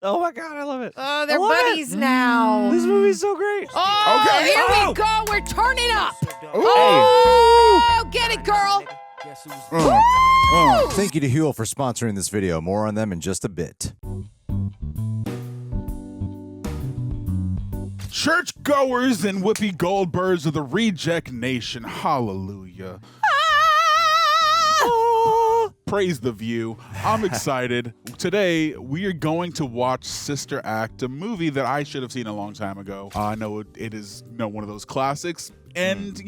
Oh my God, I love it. Oh, they're buddies now. This movie's so great. Oh, Okay. here Oh. we go. We're turning up. Ooh. Oh, get it, girl. Thank you to HUEL for sponsoring this video. More on them in just a bit. Churchgoers and Whoopi Goldbergs of the Reject Nation. Hallelujah. Praise the view. I'm excited. Today, we are going to watch Sister Act, a movie that I should have seen a long time ago. I know it is one of those classics. And,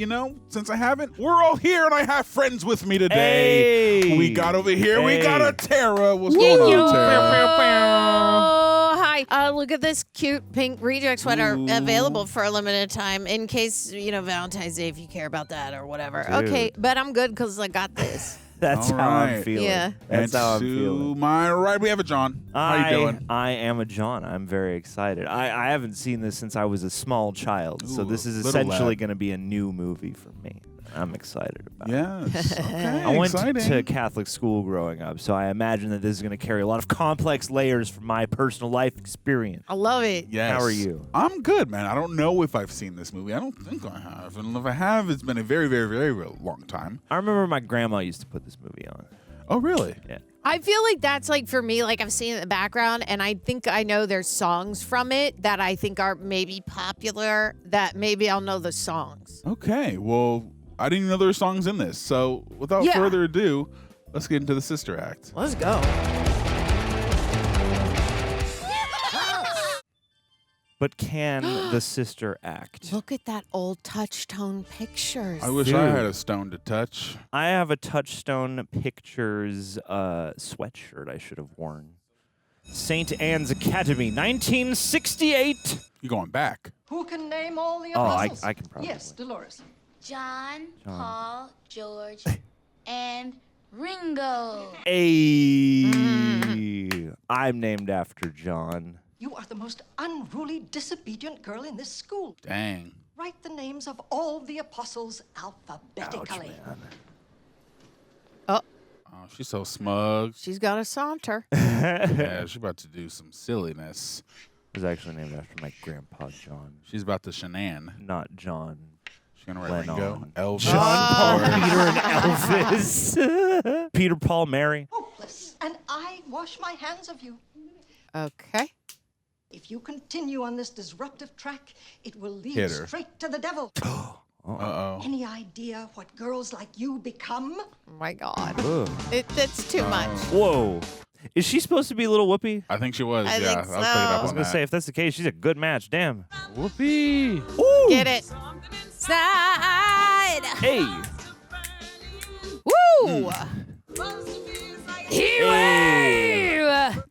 since I haven't, we're all here and I have friends with me today. Hey. We got over here, we got a Tara. What's going on, Tara? Oh, hi. Look at this cute pink Reject sweater available for a limited time in case, Valentine's Day, if you care about that or whatever. Dude. Okay, but I'm good because I got this. That's All how I'm right. feeling. Yeah. That's how I'm to feeling. my right, we have a John. How you doing? I am a John. I'm very excited. I haven't seen this since I was a small child, so Ooh, this is little essentially lad. going to be a new movie for me. I'm excited about it. Yes. Okay. I went exciting. to Catholic school growing up, so I imagine that this is going to carry a lot of complex layers from my personal life experience. I love it. Yes. How are you? I'm good, man. I don't know if I've seen this movie. I don't think I have. And if I have, it's been a very, very, very, very long time. I remember my grandma used to put this movie on. Oh, really? Yeah. I feel like that's like for me, like I've seen it in the background and I think I know there's songs from it that I think are maybe popular that maybe I'll know the songs. Okay. Well, I didn't even know there were songs in this. So without Yeah. further ado, let's get into the Sister Act. Let's go. But can the sister act? Look at that old Touchstone Pictures. I wish Dude. I had a stone to touch. I have a Touchstone Pictures sweatshirt I should have worn. St. Anne's Academy, 1968. You going back? Who can name all the Oh, apostles? I can probably. Yes, Deloris. John, Paul, George, and Ringo. Hey, I'm named after John. You are the most unruly, disobedient girl in this school. Dang. Write the names of all the apostles alphabetically. Oh, Oh, she's so smug. she's got a saunter. Yeah, she's about to do some silliness. It was actually named after my grandpa John, She's about to shenan. not John. She's going to write Ringo. Lennon. Elvis. John, Paul, or- Peter, and Elvis. Peter, Paul, Mary. Hopeless. And I wash my hands of you. Okay. If you continue on this disruptive track, it will lead Hit her. straight to the devil. Uh-oh. Any idea what girls like you become? Oh my God. Ugh. It's too much. Whoa. Is she supposed to be little Whoopi? I think she was, I yeah. think I was picking so. up I on was going to that. say, if that's the case, she's a good match. Damn. Whoopi. Get it. Side. Hey. Woo. Hey.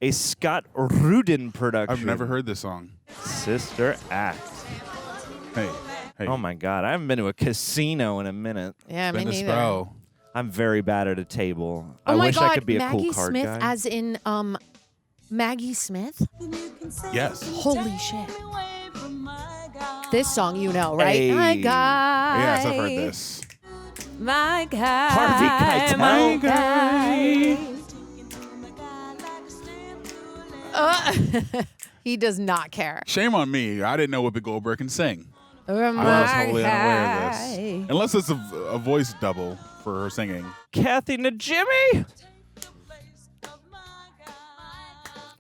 A Scott Rudin production. I've never heard this song. Sister Act. Hey. Oh my God. I haven't been to a casino in a minute. Yeah, me Been a neither. spell. I'm very bad at a table. Oh I my wish God, I could be a Maggie cool card Smith, guy. as in Maggie Smith. Yes. Holy shit! This song, you know, right? Hey. My guy. Yes, I've heard this. My guy. Harvey Keitel. My guy. He does not care. Shame on me. I didn't know Whoopi Goldberg can sing. My I was wholly unaware of guy. this. Unless it's a voice double for her singing. Kathy Najimy.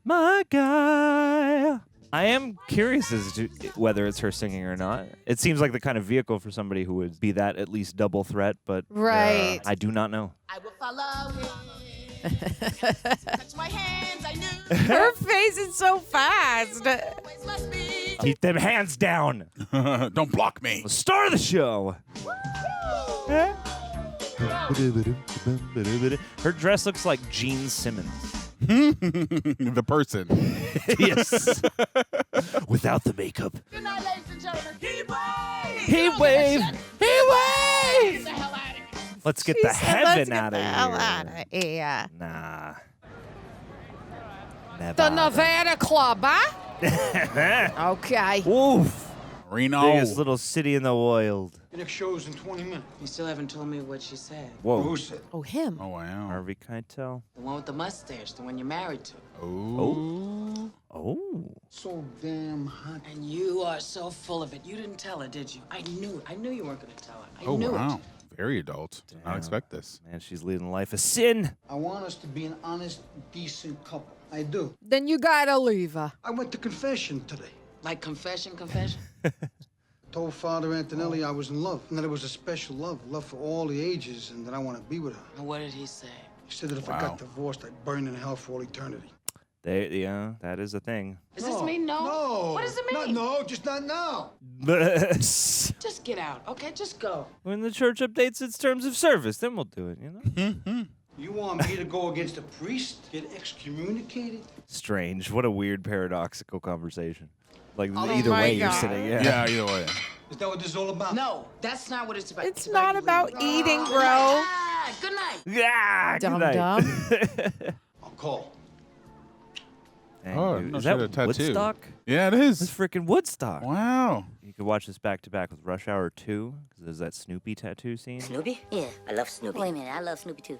My guy. I am curious as to whether it's her singing or not. It seems like the kind of vehicle for somebody who would be that at least double threat, but Right. I do not know. I will follow him. Touch my hands, I knew. Her face is so fast. Always must be. Keep them hands down. Don't block me. Star of the show. Her dress looks like Gene Simmons. The person. Yes. Without the makeup. Good night, ladies and gentlemen. He waved. He waved. Get the hell out of here. Let's get She the said, heaven "Let's get out the of hell here. outta here." Nah. The Never. Nevada Club, huh? Okay. Oof. Reno. Biggest little city in the world. Your next show's in 20 minutes. You still haven't told me what she said. Whoa. Who said? Oh, him. Oh, wow. Harvey Keitel. The one with the mustache, the one you're married to. Oh. Oh. So damn hot. And you are so full of it. You didn't tell her, did you? I knew it. I knew you weren't going to tell her. I knew wow. it. Very adult. Did not expect this. Man, she's leading a life of sin. I want us to be an honest, decent couple. I do. Then you gotta leave her. I went to confession today. Like confession? Told Father Antonelli I was in love, and that it was a special love for all the ages, and that I want to be with her. And what did he say? He said that if I got divorced, I'd burn in hell for all eternity. Yeah, that is a thing. Does this mean no? No. What does it mean? No, just not now. Just get out, okay? Just go. When the church updates its terms of service, then we'll do it, you know? You want me to go against a priest, get excommunicated? Strange. What a weird paradoxical conversation. Like, Oh either my way you're God. sitting, Yeah, either way. Is that what this is all about? No, that's not what it's about. It's not you about leaving. eating, bro. Ah, good night. Yeah, good Dum night. dum. I'll call. Dang, Oh, dude. no Is shit, that a tattoo. Woodstock? Yeah, it It's is. freaking Woodstock. Wow. You could watch this back to back with Rush Hour 2, because there's that Snoopy tattoo scene. Snoopy? Yeah, I love Snoopy. Wait a minute, I love Snoopy too.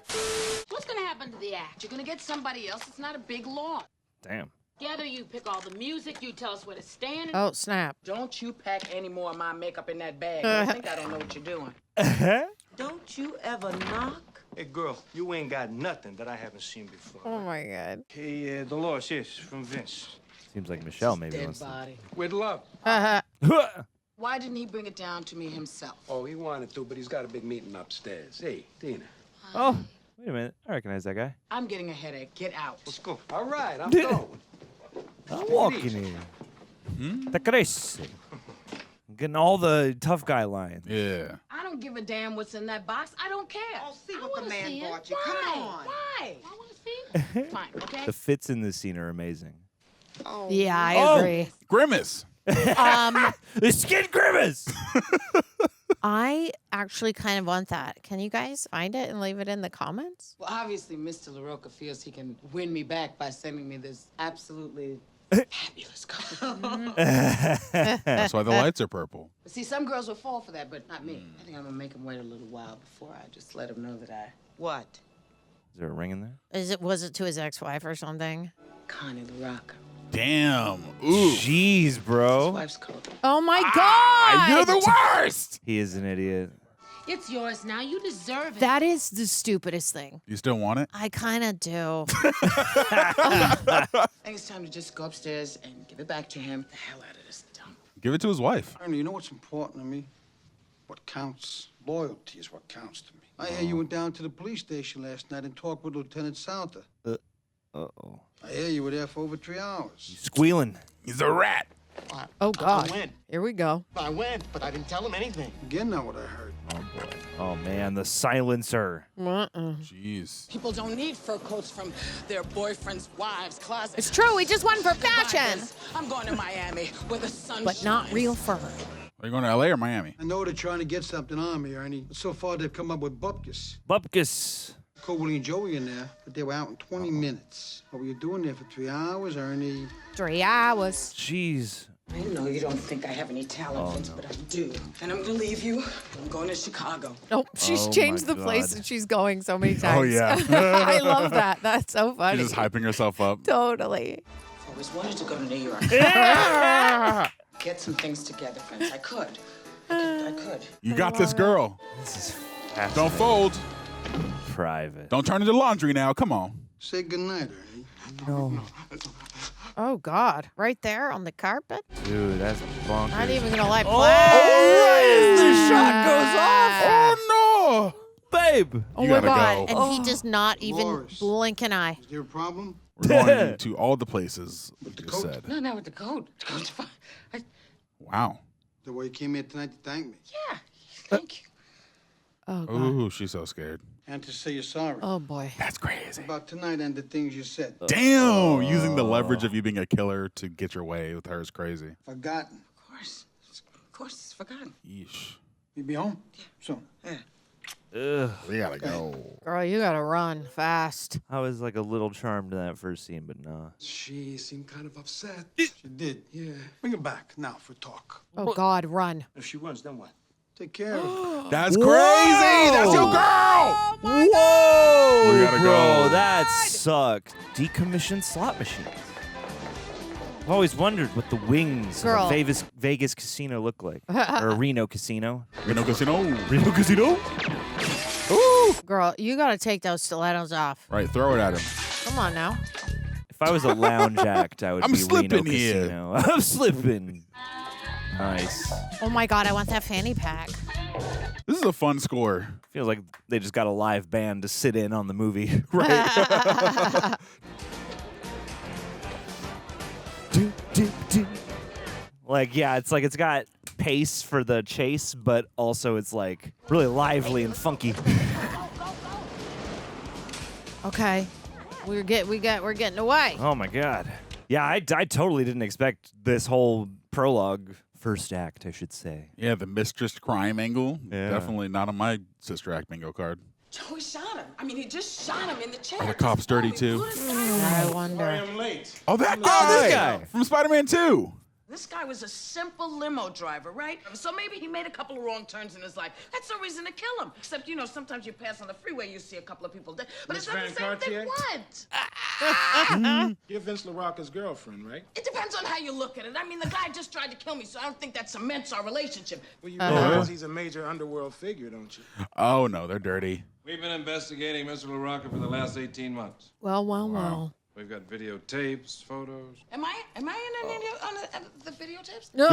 What's going to happen to the act? You're going to get somebody else. It's not a big loss. Damn. Together, you pick all the music. You tell us where to stand. Oh, snap. Don't you pack any more of my makeup in that bag. I think I don't know what you're doing. Don't you ever knock? Hey, girl, you ain't got nothing that I haven't seen before. Oh, my God. Hey, Dolores, yes, from Vince. Seems like Michelle maybe Dead wants body. With love. to. Why didn't he bring it down to me himself? Oh, he wanted to, but he's got a big meeting upstairs. Hey, Dina, Oh, wait a minute. I recognize that guy. I'm getting a headache. Get out. let's go. All right, I'm going. I'm walking in. The crazy. I'm getting all the tough guy lines. Yeah. I don't give a damn what's in that box. I don't care. I'll see I what the wanna man see it. brought you. Why? Come on. Why? I want to see it. Fine, okay? The fits in this scene are amazing. Yeah, I agree. Grimace. The skin grimace! I actually kind of want that. Can you guys find it and leave it in the comments? Well, obviously, Mr. LaRocca feels he can win me back by sending me this absolutely fabulous coat. That's why the lights are purple. But see, some girls will fall for that, but not me. I think I'm gonna make him wait a little while before I just let him know that I... What? Is there a ring in there? Was it to his ex-wife or something? Connie LaRocca. Damn. Ooh. Jeez, bro. Wife's coat. Oh my God! You're the worst. He is an idiot. It's yours now. You deserve it. That is the stupidest thing. You still want it? I kind of do. I think it's time to just go upstairs and give it back to him. The hell out of this dump. Give it to his wife. Ernie, you know what's important to me? What counts? Loyalty is what counts to me. I hear you went down to the police station last night and talked with Lieutenant Salter. Uh-oh. I hear you were there for over 3 hours. Squealing. He's a rat. Oh God. I went. Here we go. I went, but I didn't tell him anything. Again, not what I heard. Oh, boy. Oh, man, the silencer. Jeez. People don't need fur coats from their boyfriends' wives' closets. It's true. We just won for fashion, I'm going to Miami where the sun but not shines. real fur. Are you going to LA or Miami? I know they're trying to get something on me, Ernie. But so far, they've come up with bupkis. Bupkis. Coley and Joey in there, but they were out in 20 minutes. What were you doing there for 3 hours, Ernie? 3 hours. Jeez. I know you don't think I have any talent, Vince, but I do. And I'm gonna leave you. I'm going to Chicago. Oh, she's Oh, changed my the place God. that she's going so many times. Oh, yeah. I love that. That's so funny. She's just hyping herself up. Totally. I always wanted to go to New York. Get some things together, Vince. I could. I could. You got this, girl. This is Don't fold. private. Don't turn into laundry now. Come on. Say goodnight, Ernie. No. Oh God. Right there on the carpet. Dude, that's bonkers. Not even gonna light Oh, right as the shot goes off. Oh, no. Babe. Oh You my gotta God. go. And he does not even Loris. blink an eye. Is there a problem? We're going to all the places you just coat? said. No, not with the coat. The coat's fine. Wow. The way you came here tonight to thank me. Yeah, thank you. Oh God. Ooh, she's so scared. And to say you're sorry. Oh boy. That's crazy. About tonight and the things you said. Damn. Using the leverage of you being a killer to get your way with her is crazy. Forgotten. Of course, it's forgotten. Yeesh. You be home? Soon. Yeah. Ugh. We gotta go. Girl, you gotta run fast. I was like a little charmed in that first scene, but no. She seemed kind of upset. She did, yeah. Bring her back now for talk. Oh God, run. If she runs, then what? Take care of her. That's crazy. That's your girl. Whoa! We gotta bro, go. That's suck. Decommissioned slot machines. I've always wondered what the wings Girl. of a Vegas casino look like. Or a Reno casino. Reno Casino. Reno casino? Girl, you gotta take those stilettos off. Right, throw it at him. Come on now. If I was a lounge act, I would I'm be Reno slipping here. Casino. I'm slipping. Nice. Oh my God, I want that fanny pack. This is a fun score. Feels like they just got a live band to sit in on the movie. Right? Like, yeah, it's like it's got pace for the chase, but also it's like really lively and funky. Okay, we're getting away. Oh my God. Yeah, I totally didn't expect this whole prologue, first act, I should say. Yeah, the mistress crime angle. Yeah. Definitely not on my sister act bingo card. Joey shot him. I mean, he just shot him in the chest. Are the cops dirty too? I wonder. I'm late. Oh, that this guy! guy. From Spider-Man 2. This guy was a simple limo driver, right? So maybe he made a couple of wrong turns in his life. That's no reason to kill him. Except, you know, sometimes you pass on the freeway, you see a couple of people dead. But Miss it's not the Van same thing. Cartier? What? You're Vince LaRocca's girlfriend, right? It depends on how you look at it. I mean, the guy just tried to kill me, so I don't think that cements our relationship. Well, you realize he's a major underworld figure, don't you? Oh, no, they're dirty. We've been investigating Mr. LaRocca for the last 18 months. Well. We've got videotapes, photos. Am I in any of the videotapes? No.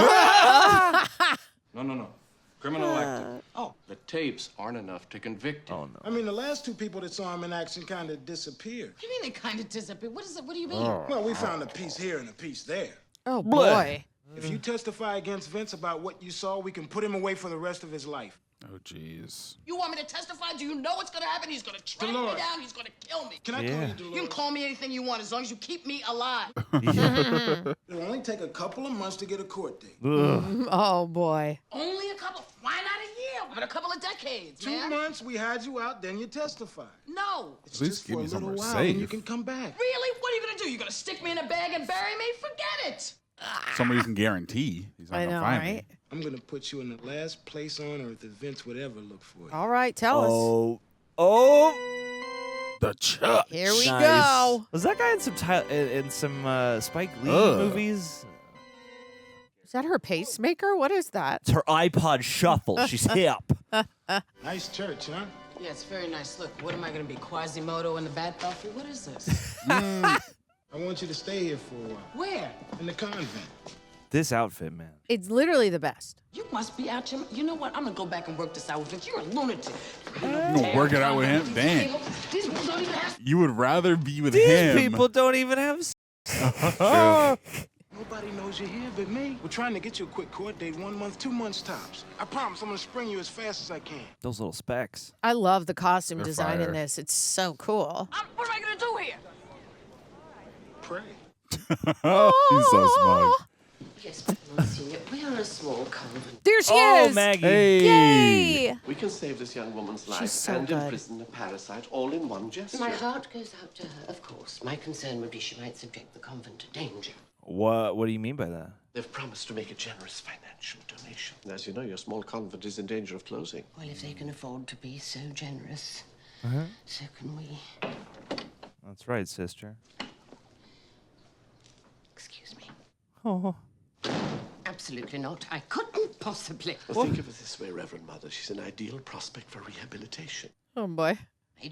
Criminal activity. Oh. The tapes aren't enough to convict him. Oh, no. I mean, the last two people that saw him in action kind of disappeared. What do you mean they kind of disappeared? What is it? What do you mean? Well, we found a piece here and a piece there. Oh boy. If you testify against Vince about what you saw, we can put him away for the rest of his life. Oh, jeez. You want me to testify? Do you know what's going to happen? He's going to track me Dolores. down. He's going to kill me. Can I call you Dolores? You can call me anything you want as long as you keep me alive. It'll only take a couple of months to get a court date. Oh boy. Only a couple. Why not a year? But a couple of decades, 2 man. months, we hide you out, then you testify. No. It's At least just give for a me little somewhere while, safe. and you can come back. Really? What are you going to do? You going to stick me in a bag and bury me? Forget it. Somebody you can guarantee he's not I going to know, find right? me. I'm gonna put you in the last place on earth that Vince would ever look for you. All right, tell us. Oh. The Chuck. Here we Nice. go. Was that guy in some Spike Lee Ugh. movies? Is that her pacemaker? What is that? It's her iPod Shuffle. She's hip. Nice church, huh? Yeah, it's very nice. Look, what am I going to be, Quasimodo in the Bat Belfry? What is this? I want you to stay here for a while. Where? In the convent. This outfit, man. It's literally the best. You must be out your... You know what? I'm going to go back and work this out with Vince. You're a lunatic. You gonna work it out with him? Damn. These people don't even have... You would rather be with These him. people don't even have. Nobody knows you're here but me. We're trying to get you a quick court date, 1 month, 2 months tops. I promise I'm gonna spring you as fast as I can. Those little specs. I love the costume They're design in fire. this. It's so cool. What am I going to do here? Pray. He's so smug. Yes, but Monsignor, we are a small convent. There she Oh, is. Maggie. Hey. Yay. We can save this young woman's life so and good. imprison a parasite all in one gesture. My heart goes out to her, of course. My concern would be she might subject the convent to danger. What do you mean by that? They've promised to make a generous financial donation. As you know, your small convent is in danger of closing. Well, if they can afford to be so generous, so can we. That's right, sister. Excuse me. Oh. Absolutely not. I couldn't possibly. Well, think of it this way, Reverend Mother. She's an ideal prospect for rehabilitation. Oh boy.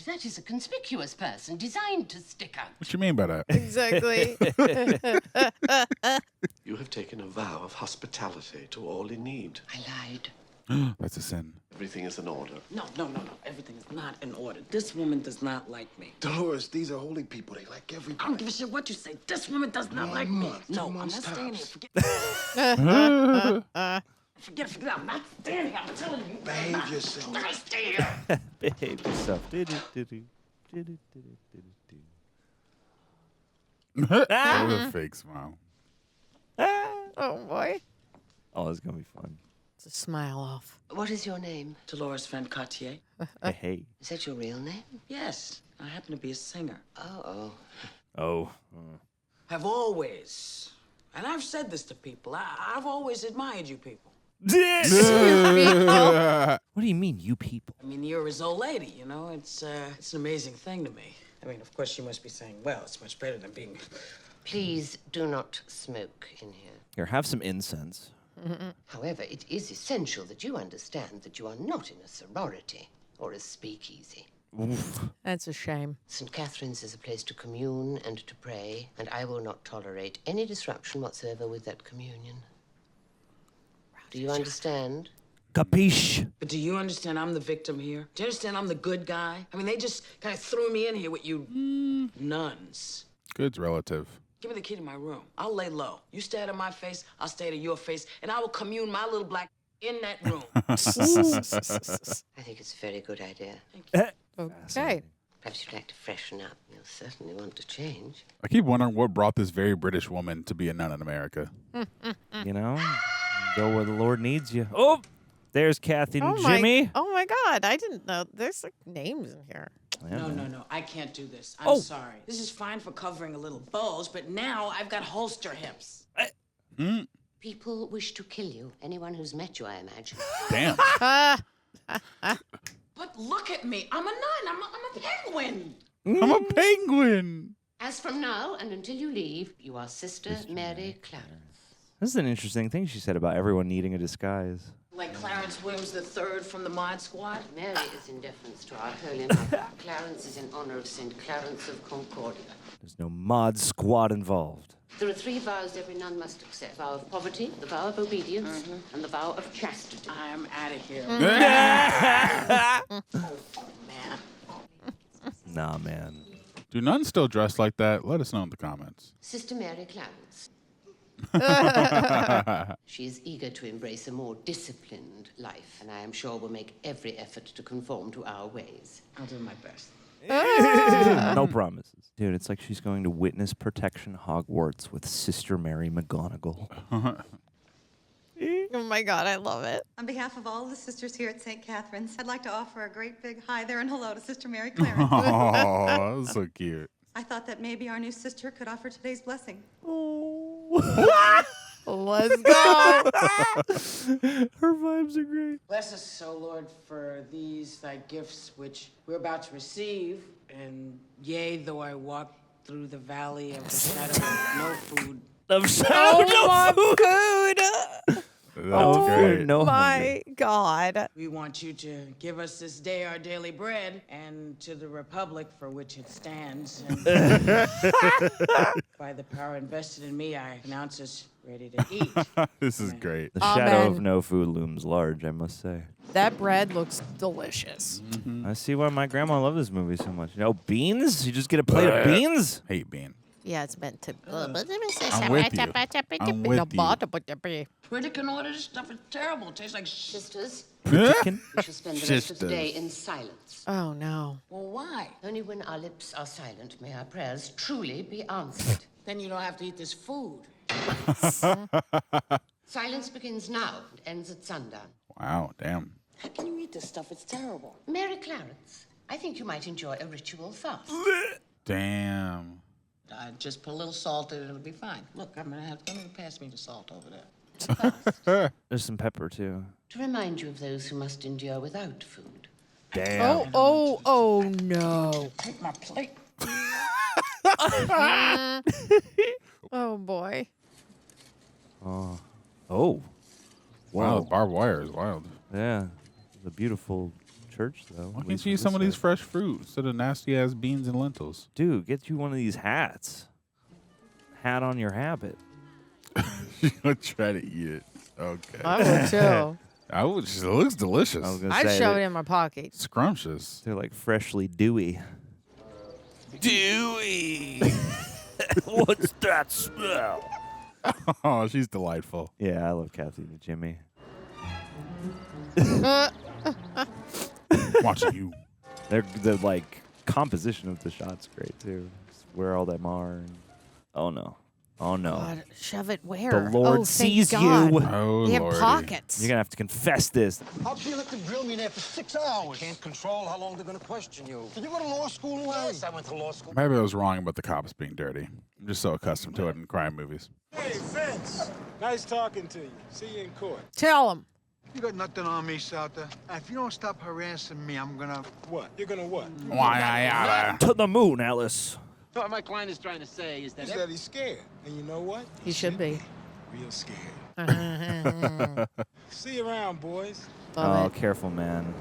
That is a conspicuous person designed to stick out. What you mean by that? Exactly. You have taken a vow of hospitality to all in need. I lied. That's a sin. Everything is in order. No. Everything is not in order. This woman does not like me. Dolores, these are holy people. They like everybody. I don't give a shit what you say. This woman does not 1 like me. month, 2 No, I'm not months staying here. tops. Forget it. I'm not staying here. I'm telling you. Behave yourself. I'm not gonna stay here. Behave yourself. That was a fake smile. Oh boy. Oh, it's gonna be fun. It's a smile off. What is your name? Deloris Van Cartier. Hey. Is that your real name? Yes, I happen to be a singer. Oh. Oh. Have always, and I've said this to people, I've always admired you people. What do you mean, you people? I mean, you're his old lady, you know? It's an amazing thing to me. I mean, of course, she must be saying, well, it's much better than being... Please do not smoke in here. Here, have some incense. However, it is essential that you understand that you are not in a sorority or a speakeasy. That's a shame. St. Catherine's is a place to commune and to pray, and I will not tolerate any disruption whatsoever with that communion. Do you understand? Capiche? But do you understand I'm the victim here? Do you understand I'm the good guy? I mean, they just kind of threw me in here with you nuns. Good's relative. Give me the key to my room. I'll lay low. You stay out of my face, I'll stay out of your face, and I will commune my little black in that room. I think it's a very good idea. Okay. Perhaps you'd like to freshen up. You'll certainly want to change. I keep wondering what brought this very British woman to be a nun in America. You know, go where the Lord needs you. Oh, there's Kathy and Jimmy. Oh my God! I didn't know. There's like names in here. No, I can't do this. I'm sorry. This is fine for covering a little bulge, but now I've got holster hips. People wish to kill you. Anyone who's met you, I imagine. Damn. But look at me. I'm a nun. I'm a penguin. I'm a penguin. As from now and until you leave, you are Sister Mary Clarence. This is an interesting thing she said about everyone needing a disguise. Like Clarence Williams III from the Mod Squad? Mary is in deference to our Holy Mother. Clarence is in honor of St. Clarence of Concordia. There's no mod squad involved. There are 3 vows every nun must accept. The vow of poverty, the vow of obedience, and the vow of chastity. I'm out of here. Man. Nah, man. Do nuns still dress like that? Let us know in the comments. Sister Mary Clarence. She is eager to embrace a more disciplined life, and I am sure will make every effort to conform to our ways. I'll do my best. No promises. Dude, it's like she's going to witness protection Hogwarts with Sister Mary McGonagall. Oh my God, I love it. On behalf of all the sisters here at St. Catherine's, I'd like to offer a great big hi there and hello to Sister Mary Clarence. Oh, that's so cute. I thought that maybe our new sister could offer today's blessing. Let's go. Her vibes are great. Bless us, so Lord, for these thy gifts which we're about to receive. And yea, though I walk through the valley of the shadow of no food. Food. That's great. No My God. We want you to give us this day our daily bread, and to the republic for which it stands. And by the power invested in me, I announce us ready to eat. This is great. The shadow of no food looms large, I must say. That bread looks delicious. I see why my grandma loved this movie so much. You know, beans? You just get a plate of beans? Hate bean. Yeah, it's meant to. I'm with you. I'm with you. Where can order this stuff? It's terrible. It tastes like Sisters, Chicken? we shall spend the rest of the day in silence. Oh no. Well, why? Only when our lips are silent may our prayers truly be answered. Then you don't have to eat this food. Silence begins now and ends at sundown. Wow, damn. How can you eat this stuff? It's terrible. Mary Clarence, I think you might enjoy a ritual fast. Damn. Just put a little salt in it, it'll be fine. Look, I'm gonna pass me the salt over there. There's some pepper, too. To remind you of those who must endure without food. Damn. Oh no. Take my plate. Oh boy. Oh. Wow, Wow. the barbed wire is wild. Yeah. The beautiful church, though. Why at can't least you use from some of this these side. fresh fruit instead of nasty-ass beans and lentils? Dude, get you one of these hats. Hat on your habit. You're going to try to eat it. Okay. I would too. It looks delicious. I was gonna I'd say shove that it in my pocket. Scrumptious. They're like freshly dewy. Dewy! What's that smell? Oh, she's delightful. Yeah, I love Kathy and Jimmy. Watching you. The like composition of the shot's great too. Just where all them are. And, oh no. Oh no. God, shove it where? The Lord oh, sees thank God. you. Oh, They have Lordy. pockets. You're gonna have to confess this. How'd you let them drill me there for 6 hours? Can't control how long they're gonna question you. Did you go to law school, Larry? Yes, I went to law school. Maybe I was wrong about the cops being dirty. I'm just so accustomed to it in crime movies. Hey, Vince. Nice talking to you. See you in court. Tell him. You got nothing on me, Souter. If you don't stop harassing me, I'm gonna... What? You're gonna what? To the moon, Alice. What my client is trying to say is that... He's scared. And you know what? He should be. Real scared. See you around, boys. Oh, careful, man.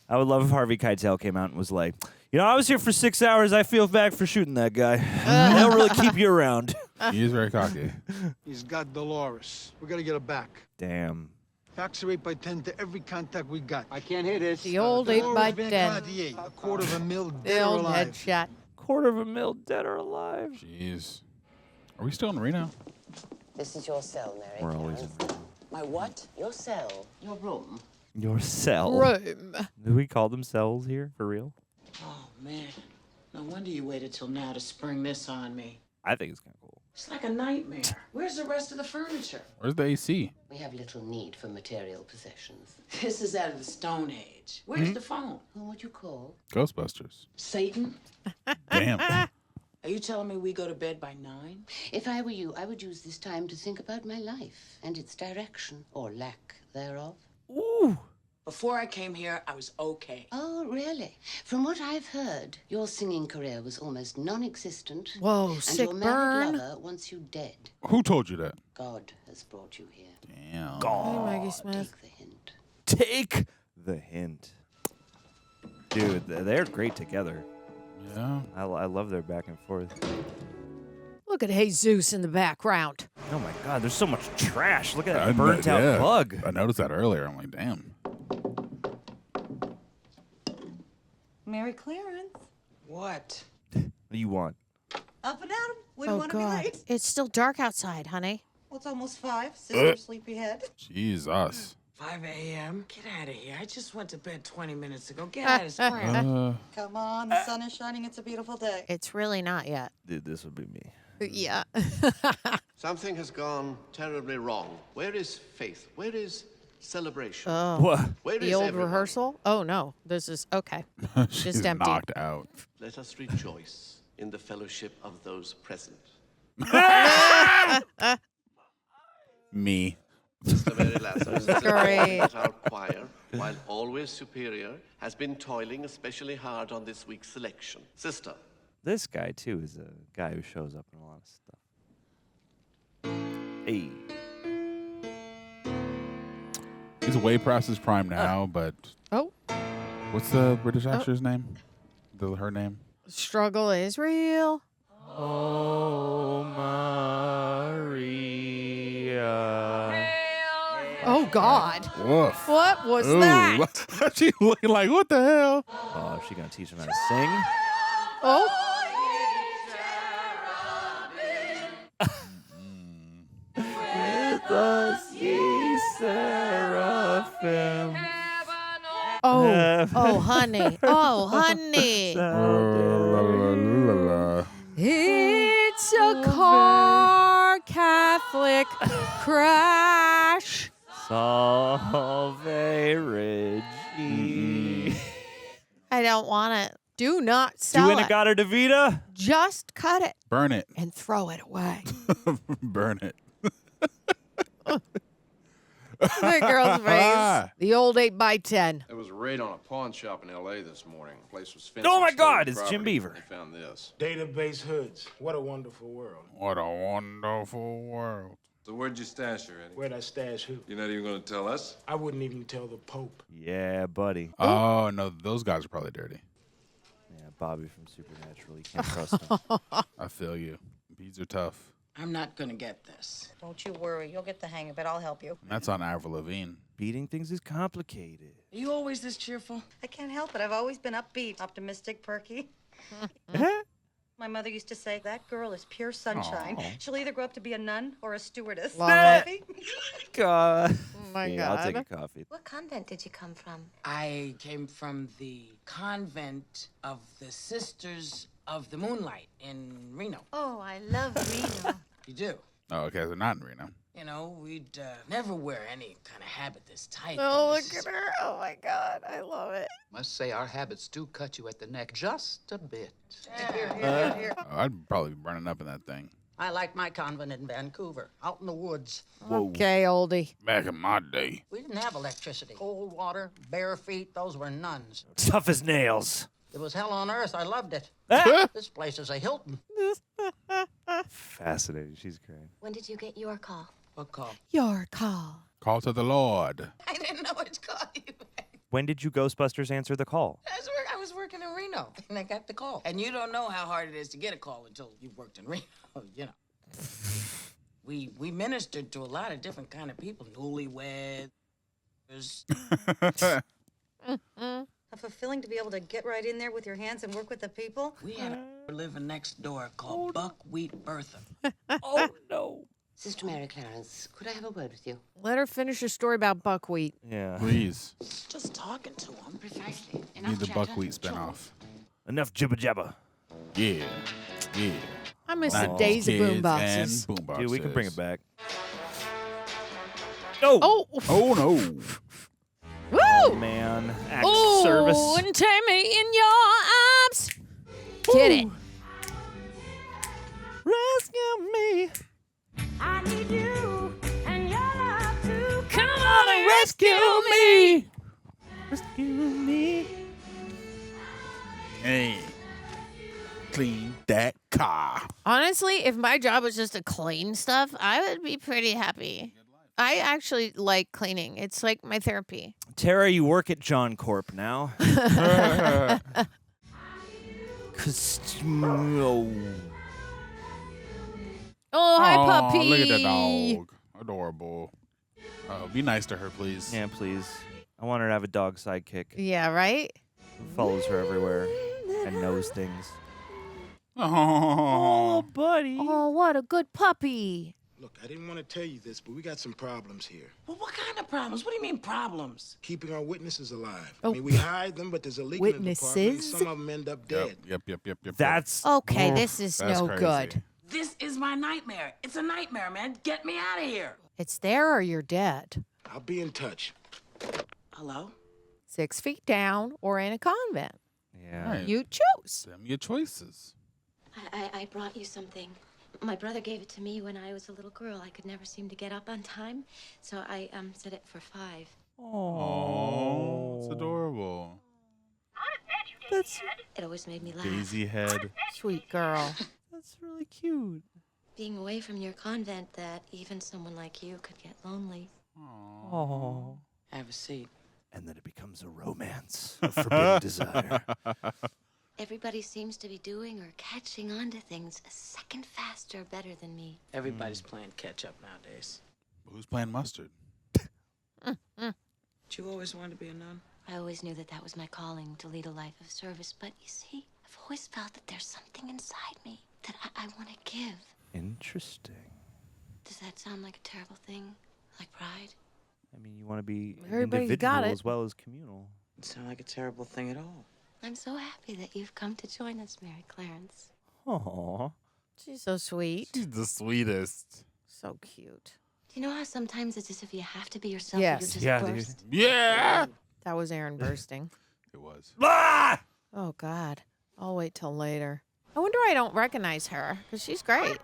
I would love if Harvey Keitel came out and was like, you know, I was here for 6 hours. I feel bad for shooting that guy. They'll really keep you around. He is very cocky. He's got Deloris. We gotta get her back. Damn. Fax her 8x10 to every contact we got. I can't hear this. The old Deloris Van 8x10. Cartier, $250,000 The dead or old alive. headshot. $250,000 dead or alive. Jeez. Are we still in Reno? This is your cell, Mary We're always Clarence. in Reno. My what? Your cell. Your room. Your cell. Room. Do we call them cells here for real? Oh, man. No wonder you waited till now to spring this on me. I think it's kind of cool. It's like a nightmare. Where's the rest of the furniture? Where's the AC? We have little need for material possessions. This is out of the Stone Age. Where's the phone? Who would you call? Ghostbusters. Satan? Damn. Are you telling me we go to bed by 9? If I were you, I would use this time to think about my life and its direction or lack thereof. Ooh. Before I came here, I was okay. Oh, really? From what I've heard, your singing career was almost non-existent. Whoa, and sick your married burn. lover wants you dead. Who told you that? God has brought you here. Damn. Hey, Maggie Smith. Take the hint. Take the hint. Dude, they're great together. Yeah. I love their back and forth. Look at Jesus in the background. Oh my God, there's so much trash. Look at that burnt out bug. I noticed that earlier. I'm like, damn. Mary Clarence. What? What do you want? Up and at 'em. Wouldn't Oh, want to be God. late. It's still dark outside, honey. Well, it's almost 5. Sister sleepyhead. Jesus. 5 a.m.? Get out of here. I just went to bed 20 minutes ago. Get out of scram. Come on, the sun is shining. It's a beautiful day. It's really not yet. Dude, this would be me. Yeah. Something has gone terribly wrong. Where is faith? Where is celebration? Oh. What? Where The is old everyone? rehearsal? Oh, no. This is okay. She's Just empty. knocked out. Let us rejoice in the fellowship of those present. Me. Mr. Mary Lazarus, Great. that our choir, while always superior, has been toiling especially hard on this week's selection. Sister, This guy, too, is a guy who shows up in a lot of stuff. Hey. He's way past his prime now, but Oh, what's the British actor's name? Her name? struggle is real. Oh, Maria. Oh, God. Woof. What was Ooh. that? She looking like, what the hell? Oh, is she going to teach him how to sing? Oh. With us, ye seraphim. Oh, oh, honey. Oh, honey. It's a car Catholic crash. Salve Regi. I don't want it. Do not sell Do it. Inagata Davida? Just cut it Burn it. and throw it away. Burn it. The girl's face. The old 8x10. There was a raid on a pawn shop in L.A. this morning. The place was fenced. Oh my and stolen God, it's Jim property. Beaver. They found this. Database hoods. What a wonderful world. What a wonderful world. So where'd you stash her, Eddie? Where'd I stash who? You're not even going to tell us? I wouldn't even tell the Pope. Yeah, buddy. Oh, no, those guys are probably dirty. Yeah, Bobby from Supernatural. You can't trust him. I feel you. Beads are tough. I'm not gonna get this. Don't you worry. You'll get the hang of it. I'll help you. And that's on Avril Lavigne. Beating things is complicated. Are you always this cheerful? I can't help it. I've always been upbeat, optimistic, perky. My mother used to say, that girl is pure sunshine. Aw. She'll either grow up to be a nun or a stewardess. Love Coffee? God. Oh, my Yeah, God. I'll take a coffee. What convent did you come from? I came from the convent of the Sisters of the Moonlight in Reno. Oh, I love Reno. You do? Oh, okay, they're not in Reno. You know, we'd never wear any kind of habit this tight. Oh, but look at her. Oh, my God. I love it. Must say our habits do cut you at the neck just a bit. I'd probably be burning up in that thing. I like my convent in Vancouver, out in the woods. Okay, oldie. Back in my day. We didn't have electricity. Cold water, bare feet, those were nuns. Tough as nails. It was hell on earth. I loved it. This place is a Hilton. Fascinating. She's great. When did you get your call? What call? Your call. Call to the Lord. I didn't know what to call you. When did you Ghostbusters answer the call? I was working in Reno, and I got the call. And you don't know how hard it is to get a call until you've worked in Reno, you know. We ministered to a lot of different kind of people, newlyweds. How fulfilling to be able to get right in there with your hands and work with the people. We had a living next door called Buckwheat Bertha. Oh, no. Sister Mary Clarence, could I have a word with you? Let her finish her story about buckwheat. Yeah. Please. Just talking to him. Precisely. Need the buckwheat spinoff. Enough jibba jabba. Yeah. Yeah. I miss the Nice days of kids boomboxes. and boomboxes. Dude, we can bring it back. Oh! Oh, no. Woo! Oh, man. Act service. Oh, and take me in your arms. Get it. Rescue me. I need you and your love to Come on and rescue me. Rescue me. Hey. Clean that car. Honestly, if my job was just to clean stuff, I would be pretty happy. I actually like cleaning. It's like my therapy. Tara, you work at John Corp now. Oh, hi, Aw, puppy. Look at that dog. Adorable. Be nice to her, please. Yeah, please. I want her to have a dog sidekick. Yeah, right? Who follows her everywhere and knows things. Oh, buddy. Oh, what a good puppy. Look, I didn't want to tell you this, but we got some problems here. Well, what kind of problems? What do you mean problems? Keeping our witnesses alive. Oh. I mean, we hired them, but there's a leak in the department, and Witnesses? some of them end up dead. Yep. That's Okay, this is That's no crazy. good. This is my nightmare. It's a nightmare, man. Get me out of here. It's there or you're dead. I'll be in touch. Hello? 6 feet down or in a convent. Yeah. Right. You chose. Them your choices. I brought you something. My brother gave it to me when I was a little girl. I could never seem to get up on time, so I set it for 5. Oh, it's adorable. It always made me laugh. Daisy head. Sweet girl. That's really cute. Being away from your convent, that even someone like you could get lonely. Oh. Have a seat. And then it becomes a romance of forbidden desire. Everybody seems to be doing or catching on to things a second faster better than me. Everybody's playing catch up nowadays. Who's playing mustard? Did you always want to be a nun? I always knew that that was my calling, to lead a life of service. But you see, I've always felt that there's something inside me that I want to give. Interesting. Does that sound like a terrible thing? Like pride? I mean, you want to be Everybody's individual got it. as well as communal. Doesn't sound like a terrible thing at all. I'm so happy that you've come to join us, Mary Clarence. Aww. She's so sweet. She's the sweetest. So cute. Do you know how sometimes it's as if you have to be yourself? Yes. You just Yeah, burst? dude. Yeah. That was Aaron bursting. It was. Ah! Oh, God. I'll wait till later. I wonder why I don't recognize her, because she's great.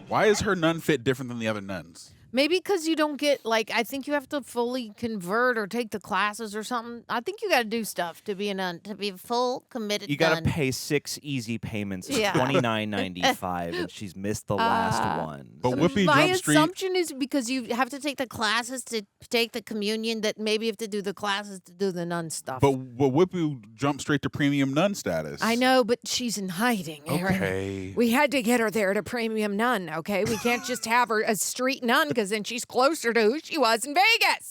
Why is her nun fit different than the other nuns? Maybe because you don't get, like, I think you have to fully convert or take the classes or something. I think you got to do stuff to be a nun, to be a full committed You got to nun. pay 6 easy payments of Yeah. $29.95, and she's missed the last one. But Whoopi My Jump Street. assumption is because you have to take the classes to take the communion, that maybe you have to do the classes to do the nun stuff. But Whoopi jumped straight to premium nun status. I know, but she's in hiding, Aaron. Okay. We had to get her there to premium nun, okay? We can't just have her a street nun, because then she's closer to who she was in Vegas.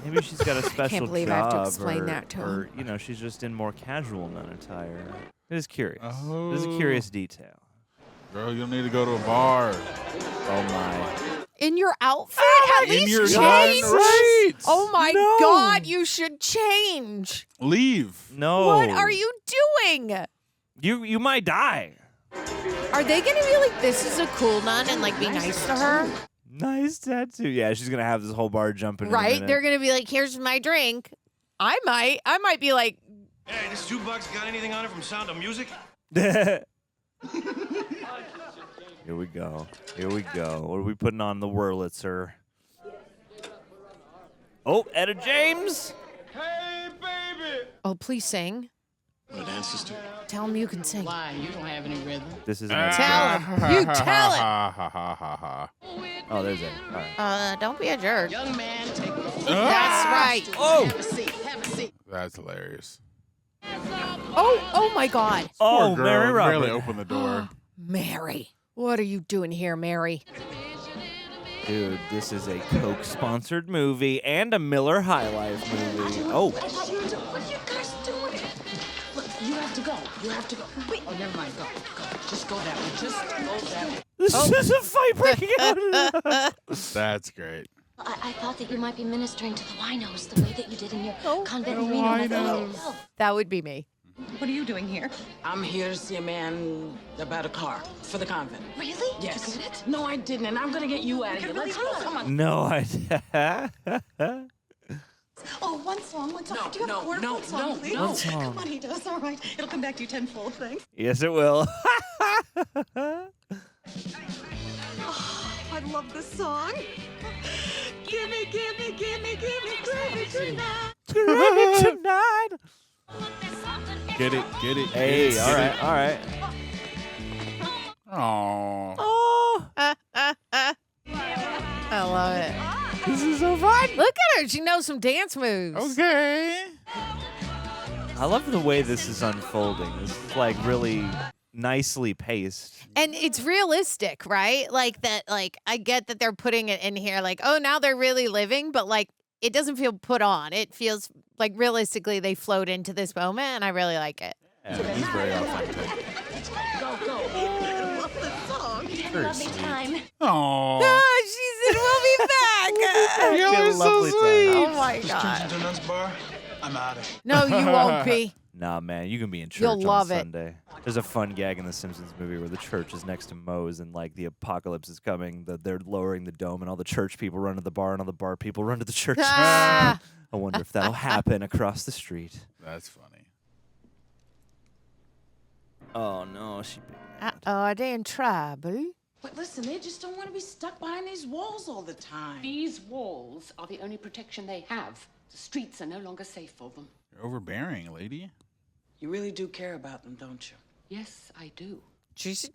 Maybe she's got a special can't believe job. I have to explain or, that to him. Or, you know, she's just in more casual nun attire. It is curious. Oh. It is a curious detail. Girl, you don't need to go to a bar. Oh, my. In your outfit? At in least your change. nun right. Oh, my No. God, you should change. Leave. No. What are you doing? You might die. Are they going to be like, this is a cool nun, and, like, be nice to her? Nice tattoo. Yeah, she's going to have this whole bar jumping in a Right? minute. They're going to be like, here's my drink. I might be like, Hey, this jukebox got anything on it from Sound of Music? Here we go. Here we go. What are we putting on the Wurlitzer? Oh, Etta James. Hey, baby! Oh, please sing. Want to dance, sister? Tell him you can sing. Why? You don't have any rhythm. This is Tell him. You tell him. Oh, there's it. All right. Don't be a jerk. Young man, take a seat. That's right. Oh. Have a seat. Have a seat. That's hilarious. Oh my God. Oh, Poor girl, Mary Robert. barely opened the door. Mary. What are you doing here, Mary? Dude, this is a Coke-sponsored movie and a Miller High Life movie. Oh. What are you guys doing? Look, you have to go. You have to go. Wait. Oh, never mind. Go. Just go that way. Just go that way. This is a fight breaking out. That's great. I thought that you might be ministering to the winos the way that you did in your convent in Reno. That would be me. What are you doing here? I'm here to see a man about a car for the convent. Really? Yes. Did you get it? No, I didn't, and I'm gonna get you out of here. Let's go. Come on. No, I. Oh, one song. No, Do you have a word no, one song, no, please? no. One song. Come on, he does. All right. It'll come back to you tenfold, thanks. Yes, it will. I love this song. Gimme, gimme, gimme, gimme, gimme tonight. Tonight. Get it. Hey, all right. Aww. Oh, I love it. this is so fun. Look at her. She knows some dance moves. Okay. I love the way this is unfolding. This is like really nicely paced. And it's realistic, right? Like that, like I get that they're putting it in here like, oh, now they're really living, but like it doesn't feel put on. It feels like realistically they flowed into this moment and I really like it. Yeah, he's very authentic. Go. I love this song. Lovely time. Aww. Oh, she said we'll be back. You're so lovely sweet. Oh my God. Donuts bar? I'm out of here. No, you won't be. Nah, man, you can be in church You'll love on it. Sunday. There's a fun gag in the Simpsons movie where the church is next to Moe's and like the apocalypse is coming. They're lowering the dome and all the church people run to the bar and all the bar people run to the church. Ah. I wonder if that'll happen across the street. That's funny. Oh no, she. Are they in trouble? But listen, they just don't want to be stuck behind these walls all the time. These walls are the only protection they have. The streets are no longer safe for them. You're overbearing, lady. You really do care about them, don't you? Yes, I do. She's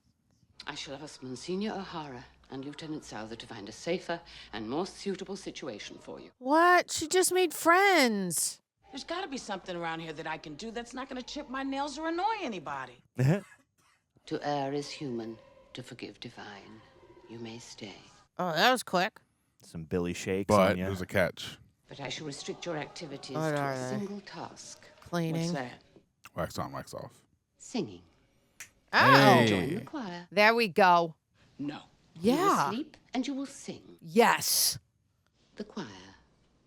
I shall ask Monsignor O'Hara and Lieutenant Souther to find a safer and more suitable situation for you. what? She just made friends. There's got to be something around here that I can do that's not going to chip my nails or annoy anybody. To err is human, to forgive divine. You may stay. Oh, that was quick. Some Billy shakes But on you. there's a catch. But I shall restrict your activities What to are a they? single task. Cleaning. What's that? Wax on, wax off. Singing. Oh, Join the choir. there we go. No. You will Yeah. sleep and you will sing. Yes. The choir,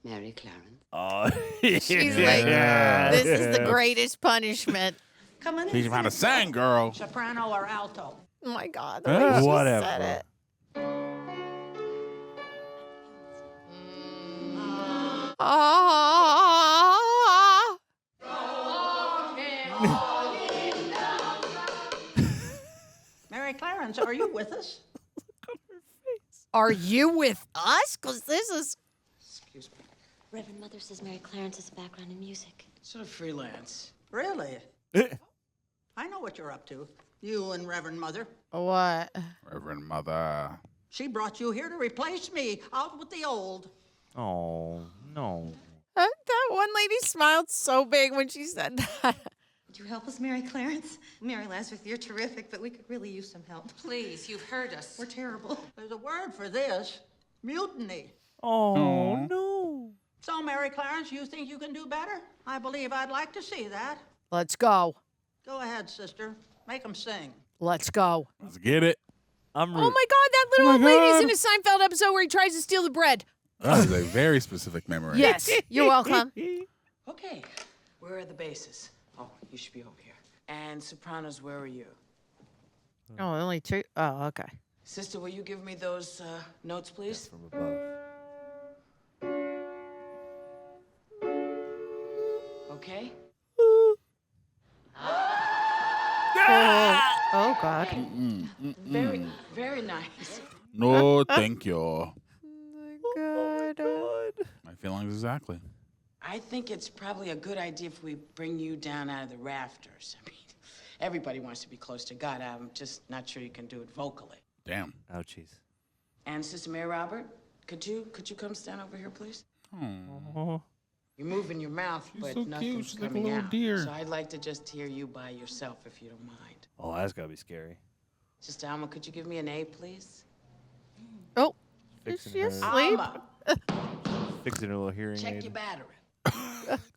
Mary Clarence. Oh, She's like, this is the greatest punishment. Come on Teach him how to sing, girl. Soprano or alto? Oh my God. The way she Whatever. said it. Ah. Mary Clarence, are you with us? Are you with us? Because this is. Excuse me. Reverend Mother says Mary Clarence has a background in music. Sort of freelance. Really? I know what you're up to. You and Reverend Mother. What? Reverend Mother. She brought you here to replace me. Out with the old. Oh no. That one lady smiled so big when she said that. Would you help us, Mary Clarence? Mary Lazarus, you're terrific, but we could really use some help. Please, you've heard us. We're terrible. There's a word for this. Mutiny. Oh no. So, Mary Clarence, you think you can do better? I believe I'd like to see that. Let's go. Go ahead, sister. Make them sing. Let's go. Let's get it. I'm Oh my God, that little old lady's in a Seinfeld episode where he tries to steal the bread. That is a very specific memory. Yes, you're welcome. Okay. Where are the basses? Oh, you should be over here. And sopranos, where are you? Oh, only two. Oh, okay. Sister, will you give me those notes, please? From above. Okay. Oh God. God. Very, very nice. No, thank you. Oh my God. My feelings exactly. I think it's probably a good idea if we bring you down out of the rafters. I mean, everybody wants to be close to God. I'm just not sure you can do it vocally. Damn. Oh, jeez. And Sister Mary Robert, could you come stand over here, please? Oh. You're moving your mouth, She's but so cute. nothing's She's like a coming little out. deer. So I'd like to just hear you by yourself, if you don't mind. Oh, that's gotta be scary. Sister Alma, could you give me an A, please? Oh, Fixing is she her- asleep? Alma, Fixing her little hearing check aid. your battery.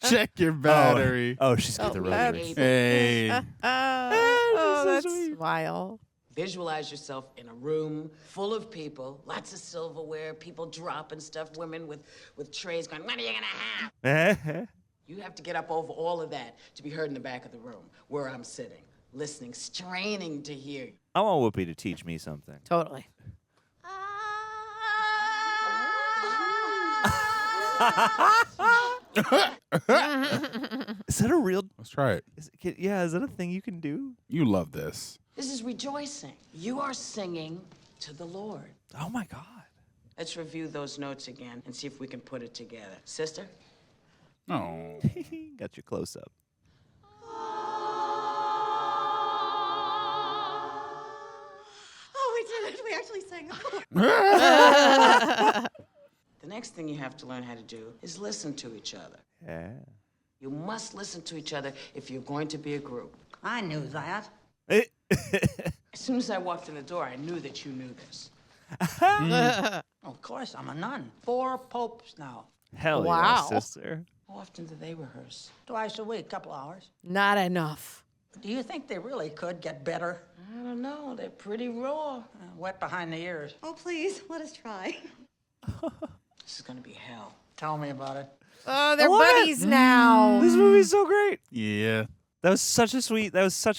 Check your battery. Oh, she's got the rotary. Hey. Oh, that's smile. Visualize yourself in a room full of people, lots of silverware, people dropping stuff, women with trays going, what are you gonna have? You have to get up over all of that to be heard in the back of the room where I'm sitting, listening, straining to hear you. I want Whoopi to teach me something. Totally. Is that a real? Let's try it. Yeah, is that a thing you can do? You love this. This is rejoicing. You are singing to the Lord. Oh my God. Let's review those notes again and see if we can put it together. Sister? Oh. Got your close up. Oh, we did it. We actually sang. The next thing you have to learn how to do is listen to each other. Yeah. You must listen to each other if you're going to be a group. I knew that. As soon as I walked in the door, I knew that you knew this. Of course, I'm a nun. 4 popes now. Hell Wow. yeah, sister. How often do they rehearse? Twice a week, couple hours. Not enough. Do you think they really could get better? I don't know. They're pretty raw. Wet behind the ears. Oh, please, let us try. This is going to be hell. Tell me about it. Oh, they're I love it. buddies now. This movie's so great. Yeah. That was such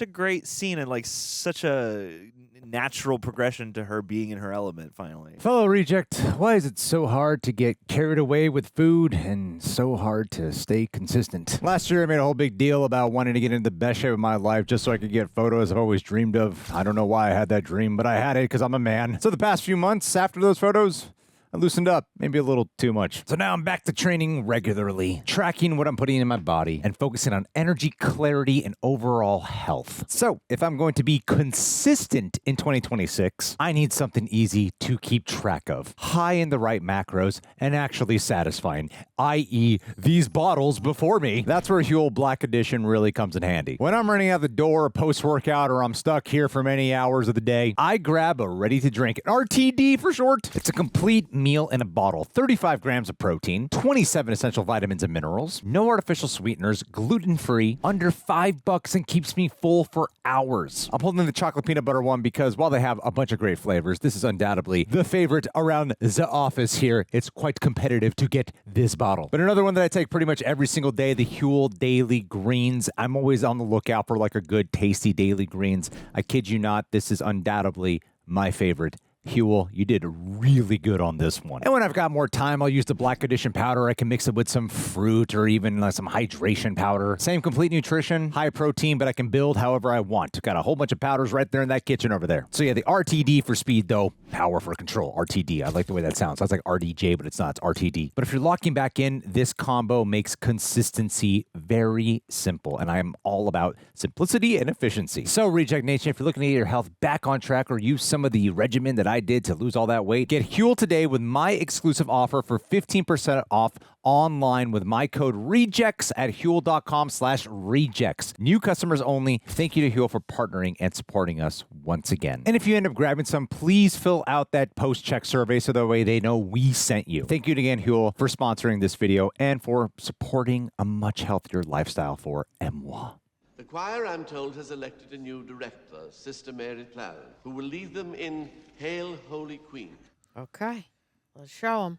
a great scene and like such a natural progression to her being in her element finally. Fellow reject, why is it so hard to get carried away with food and so hard to stay consistent? Last year I made a whole big deal about wanting to get into the best shape of my life just so I could get photos I've always dreamed of. I don't know why I had that dream, but I had it because I'm a man. So the past few months after those photos, I loosened up, maybe a little too much. So now I'm back to training regularly, tracking what I'm putting in my body, and focusing on energy, clarity, and overall health. So if I'm going to be consistent in 2026, I need something easy to keep track of, high in the right macros, and actually satisfying, i.e. these bottles before me. That's where HUEL Black Edition really comes in handy. When I'm running out the door post-workout or I'm stuck here for many hours of the day, I grab a ready-to-drink, RTD for short. It's a complete meal in a bottle, 35 grams of protein, 27 essential vitamins and minerals, no artificial sweeteners, gluten-free, under $5 and keeps me full for hours. I'm holding the chocolate peanut butter one because while they have a bunch of great flavors, this is undoubtedly the favorite around the office here. It's quite competitive to get this bottle. But another one that I take pretty much every single day, the HUEL Daily Greens. I'm always on the lookout for like a good, tasty daily greens. I kid you not, this is undoubtedly my favorite. HUEL, you did really good on this one. And when I've got more time, I'll use the Black Edition powder. I can mix it with some fruit or even some hydration powder. Same complete nutrition, high protein, but I can build however I want. Got a whole bunch of powders right there in that kitchen over there. So yeah, the RTD for speed though, power for control. RTD, I like the way that sounds. Sounds like RDJ, but it's not, it's RTD. But if you're locking back in, this combo makes consistency very simple. And I'm all about simplicity and efficiency. So Reject Nation, if you're looking to get your health back on track or use some of the regimen that I did to lose all that weight, get HUEL today with my exclusive offer for 15% off online with my code REJECTS at HUEL.com/rejects. New customers only. Thank you to HUEL for partnering and supporting us once again. And if you end up grabbing some, please fill out that post-check survey so that way they know we sent you. Thank you again, HUEL, for sponsoring this video and for supporting a much healthier lifestyle for moi. The choir, I'm told, has elected a new director, Sister Mary Clarence, who will lead them in Hail, Holy Queen. Okay, let's show them.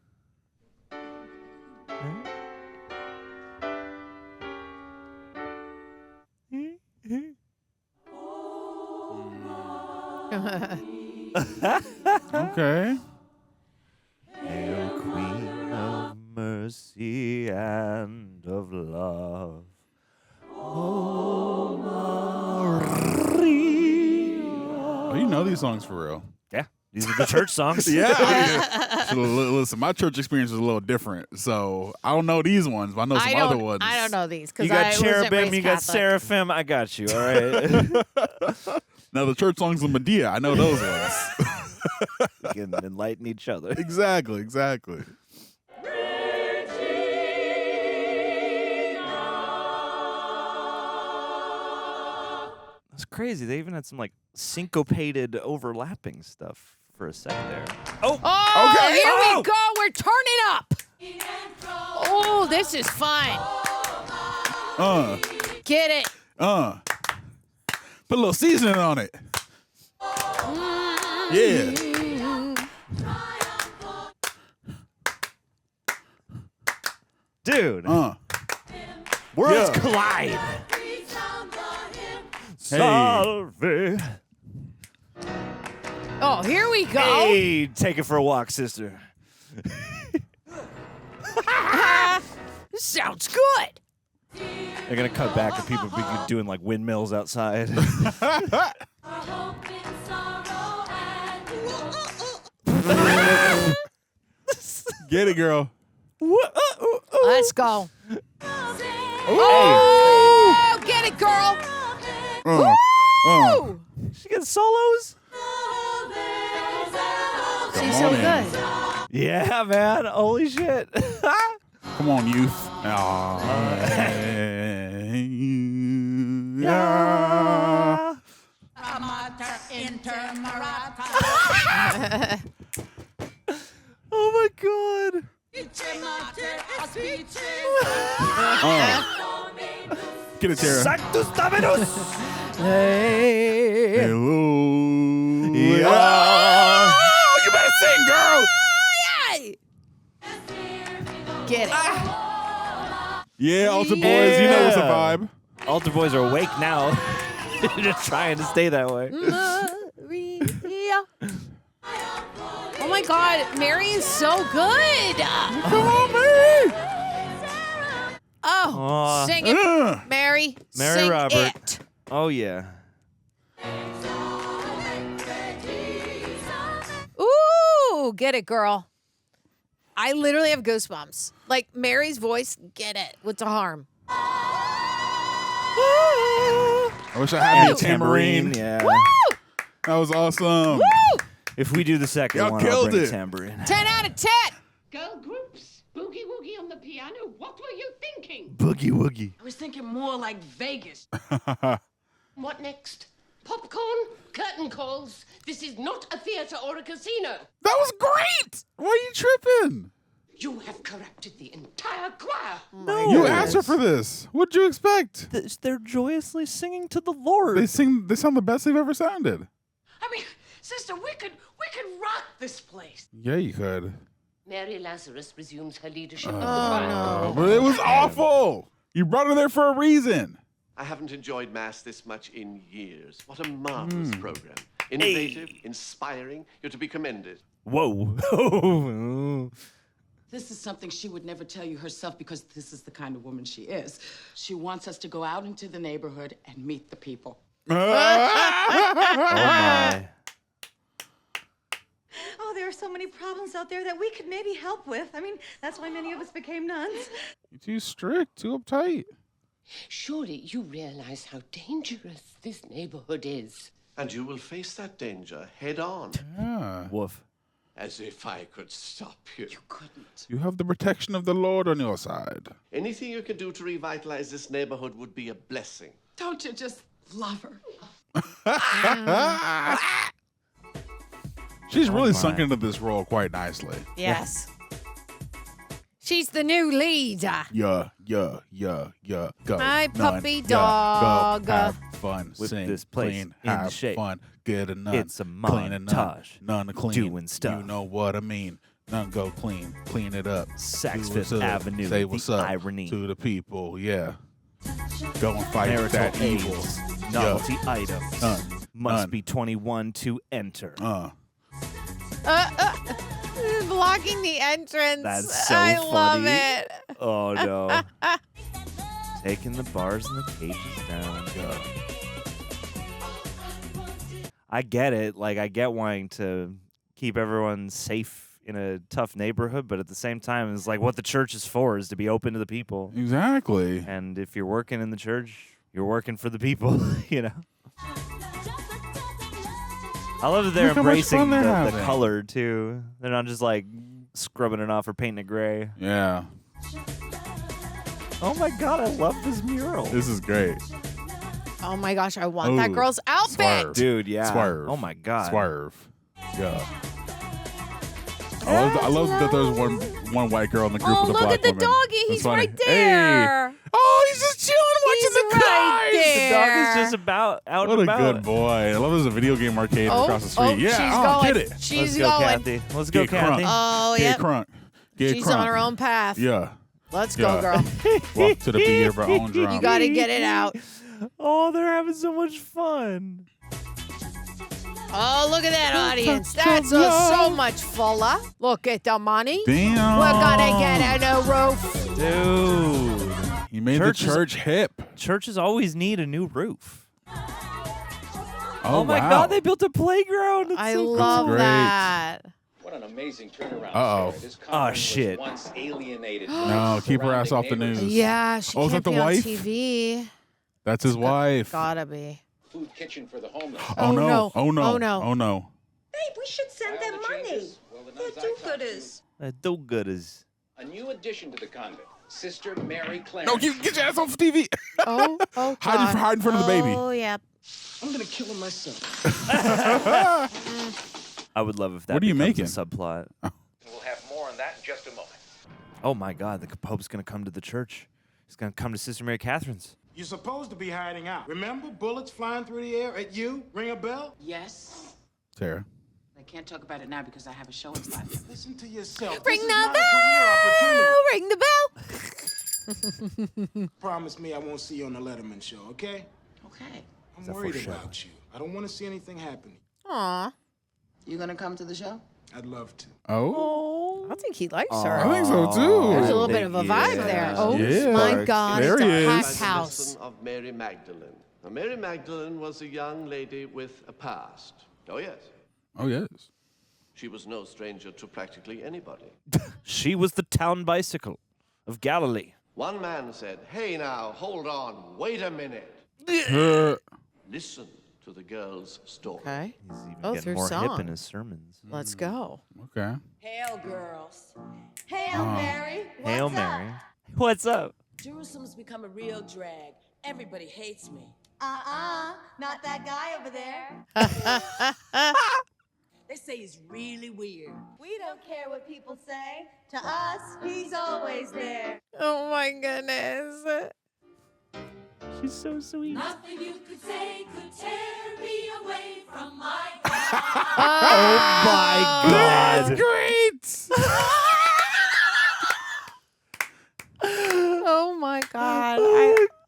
Okay. Hail, Queen of Mercy and of Love. Oh, Maria. know these songs for real. Yeah, these are the church songs. Yeah. So, listen, my church experience was a little different, so I don't know these ones, but I know some other ones. I don't know these because You got I wasn't cherubim, raised you got Catholic. seraphim. I got you. All right. Now the church songs of Medea, I know those ones. We can enlighten each other. Exactly. It's crazy. They even had some like syncopated overlapping stuff for a sec there. Oh, Oh, Okay. here Oh. we go. We're turning up. Oh, this is fun. Get it. Put a little seasoning on it. Yeah. dude. Worlds Yeah. collide. Salve. Oh, here we go. Hey, take it for a walk, sister. This sounds good. They're gonna cut back and people be doing like windmills outside. Get it, girl. Let's go. Oh, get it, girl. Woo! She gets solos. She's so good. Yeah, man. Holy shit. Come on, youth. Oh my god. Get it, Tara. Sanctus Dominus. Hey. Hello. Yeah. Oh, you better sing, girl. Get it. Yeah, Altar Boys, you know what's a vibe. Altar Boys are awake now. Just trying to stay that way. Maria. Oh my God, Mary is so good. Come on, Mary. Oh, Aw. sing it, Mary. Mary sing Robert. it. Oh yeah. Ooh, get it, girl. I literally have goosebumps. Like Mary's voice, get it. What's the harm? I wish I had me a And tambourine. Yeah. Woo! That was awesome. Woo! If we do the second Y'all one, killed I'll bring it. a tambourine. 10 out of 10. Girl groups, boogie woogie on the piano. What were you thinking? Boogie woogie. I was thinking more like Vegas. What next? Popcorn? Curtain calls. This is not a theater or a casino. That was great. Why are you tripping? You have corrupted the entire choir. No. You asked her for this. What'd you expect? They're joyously singing to the Lord. They sound the best they've ever sounded. I mean, sister, we could rock this place. Yeah, you could. Mary Lazarus resumes her leadership of the choir. Oh, but it was awful. You brought her there for a reason. I haven't enjoyed Mass this much in years. What a marvelous program. Innovative, inspiring. You're to be commended. Whoa. This is something she would never tell you herself because this is the kind of woman she is. She wants us to go out into the neighborhood and meet the people. Oh my. Oh, there are so many problems out there that we could maybe help with. I mean, that's why many of us became nuns. You're too strict, too uptight. Surely you realize how dangerous this neighborhood is. And you will face that danger head on. Yeah. Woof. As if I could stop you. You couldn't. You have the protection of the Lord on your side. Anything you can do to revitalize this neighborhood would be a blessing. Don't you just love her? She's really my. sunk into this role quite nicely. Yes. She's the new leader. Yeah. Go. My None. puppy Yeah. dog. Go. Have fun. Whip Sing. this place Clean. into Have shape. fun. Get a nun. It's a Clean a nun. montage. None clean. Doing stuff. You know what I mean. None go clean. Clean it up. Saks Do Fifth what's up. Avenue, Say the what's up irony. to the people. Yeah. Go and fight Marital that evil. aids, novelty items. None. Must None. be 21 to enter. Blocking the entrance. That's so I funny. love it. Oh no. Taking the bars and the cages down. Go. I get it. Like, I get wanting to keep everyone safe in a tough neighborhood, but at the same time, it's like what the church is for is to be open to the people. Exactly. And if you're working in the church, you're working for the people, you know? I love that they're Look how much embracing fun they're the having. color, too. They're not just, like, scrubbing it off or painting it gray. Yeah. Oh, my God, I love this mural. This is great. Oh my gosh, I want that Ooh, girl's outfit. swerve. Dude, yeah. Swerve. Oh, my God. Swerve. Yeah. I love that there's one white girl in the group Oh, with a look black at the woman. doggy. That's He's funny. right there. Hey. Oh, he's just chilling watching the right cars. there. The dog is just out What and a about. good boy. I love there's a video game arcade across the street. Yeah, she's get going. it. She's Let's go, going. Kathy. Let's go, Get crunk. Kathy. Oh, Get yep. crunk. Get She's crunk. on her own path. Yeah. Let's Yeah. go, girl. Walk to the beat of her own drum. You got to get it out. Oh, they're having so much fun. Oh, look at that audience. That's so much fuller. Look at the money. Damn. We're going to get a new roof. Dude. He made Churches- the church hip. Churches always need a new roof. Oh, my wow. God, they built a playground. It's I so cool. love great. that. What an amazing turnaround. Uh-oh. Sarah. This Oh, convent shit. was once alienated. No, keep her ass off the news. Yeah, she Oh, is can't that the be on wife? TV. That's his wife. Gotta be. Food kitchen for the homeless. Oh, no. no. Oh, no. Oh, no. Oh, no. Babe, we should send them money. They're do-gooders. Do-gooders. A new addition to the convent, Sister Mary Clarence. No, get your ass off TV. Oh, God. Hide in front of the baby. Oh, yep. I'm gonna kill him myself. I would love if that What are you becomes making? a subplot. We'll have more on that in just a moment. Oh, my God, the Pope's going to come to the church. He's going to come to Sister Mary Catherine's. You're supposed to be hiding out. Remember bullets flying through the air at you? Ring a bell? Yes. Tara. I can't talk about it now because I have a show in 5 minutes. Listen to yourself. Ring This is the not a career opportunity. bell. Ring the bell. Promise me I won't see you on the Letterman show, okay? Okay. I'm that worried foreshadowing? about you. I don't want to see anything happen. Aw. You gonna come to the show? I'd love to. Oh. I think he likes I her. think so, too. There's a little bit of a vibe there. Oh, Yeah. my God. There it's he a is. packed house. Of Mary Magdalene. Now, Mary Magdalene was a young lady with a past. Oh, yes. Oh, yes. She was no stranger to practically anybody. She was the town bicycle of Galilee. One man said, "Hey now, hold on, wait a minute. Listen to the girl's story." Okay. He's even Oh, getting through more song. hip in his sermons. Let's go. Okay. Hail, girls. Hail, Mary. Hail Mary. What's up? Jerusalem's become a real drag. Everybody hates me. Not that guy over there. They say he's really weird. We don't care what people say. To us, he's always there. Oh, my goodness. She's so sweet. Nothing you could say could tear me away from my Oh, my God. Great. Oh, my God.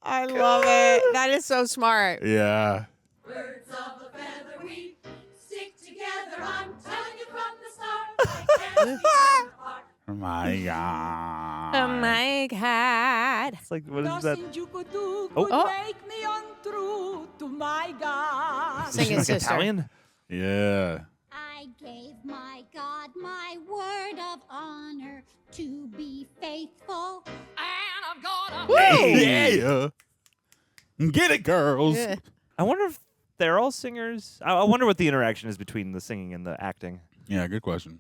I love it. That is so smart. Yeah. birds of a feather we stick together. I'm telling you from the start. I can't be torn apart. Oh, my God. Oh, my God. It's like, what is that? Nothing you could do Oh. could make me untrue to my God. Sing it, Like sister. Italian? Yeah. I gave my God my word of honor to be faithful. And I'm gonna Yeah. Get it, girls. Yeah. I wonder if they're all singers. I wonder what the interaction is between the singing and the acting. Yeah, good question.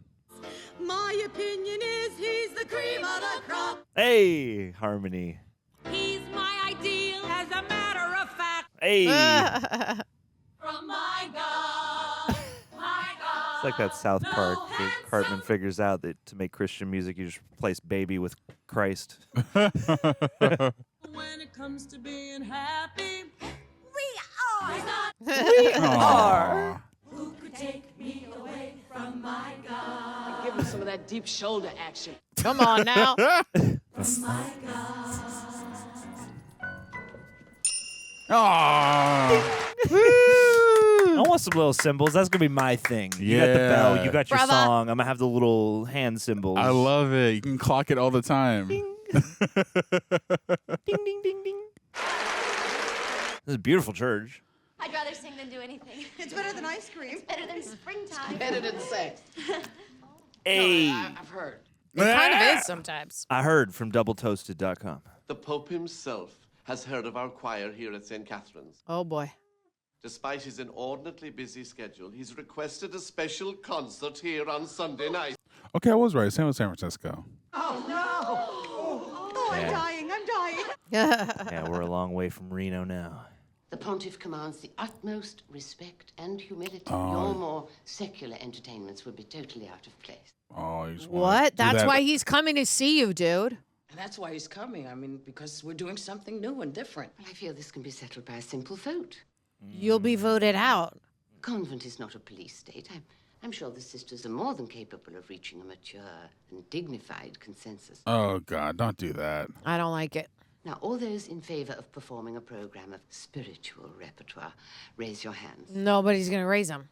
My opinion is he's the cream of the crop. Hey, harmony. He's my ideal, as a matter of fact. Hey. From my God, my God. It's like that South Park where Cartman figures out that to make Christian music, you just replace baby with Christ. When it comes to being happy, we are. He's not. We are. Who could take me away from my God? Give him some of that deep shoulder action. Come on now. From my God. Aww. I want some little cymbals. That's gonna be my thing. You got the Yeah. bell. You got your Brother. song. I'm gonna have the little hand cymbals. I love it. You can clock it all the time. Ding, ding, ding, ding. This is a beautiful church. I'd rather sing than do anything. It's better than ice cream. It's better than springtime. Better than sex. Hey. I've heard. It kind of is sometimes. I heard from doubletoasted.com. The Pope himself has heard of our choir here at St. Catherine's. Oh, boy. Despite his inordinately busy schedule, he's requested a special concert here on Sunday night. Okay, I was right. Same with San Francisco. Oh, no. Oh, I'm Yeah. dying. I'm dying. Yeah, we're a long way from Reno now. The pontiff commands the utmost respect and humility. Oh. Your more secular entertainments would be totally out of place. Oh, you just What? That's why he's coming to see you, dude. And that's why he's coming. I mean, because we're doing something new and different. Well, I feel this can be settled by a simple vote. You'll be voted out. The convent is not a police state. I'm sure the sisters are more than capable of reaching a mature and dignified consensus. Oh, God, don't do that. I don't like it. Now, all those in favor of performing a program of spiritual repertoire, raise your hands. Nobody's going to raise him.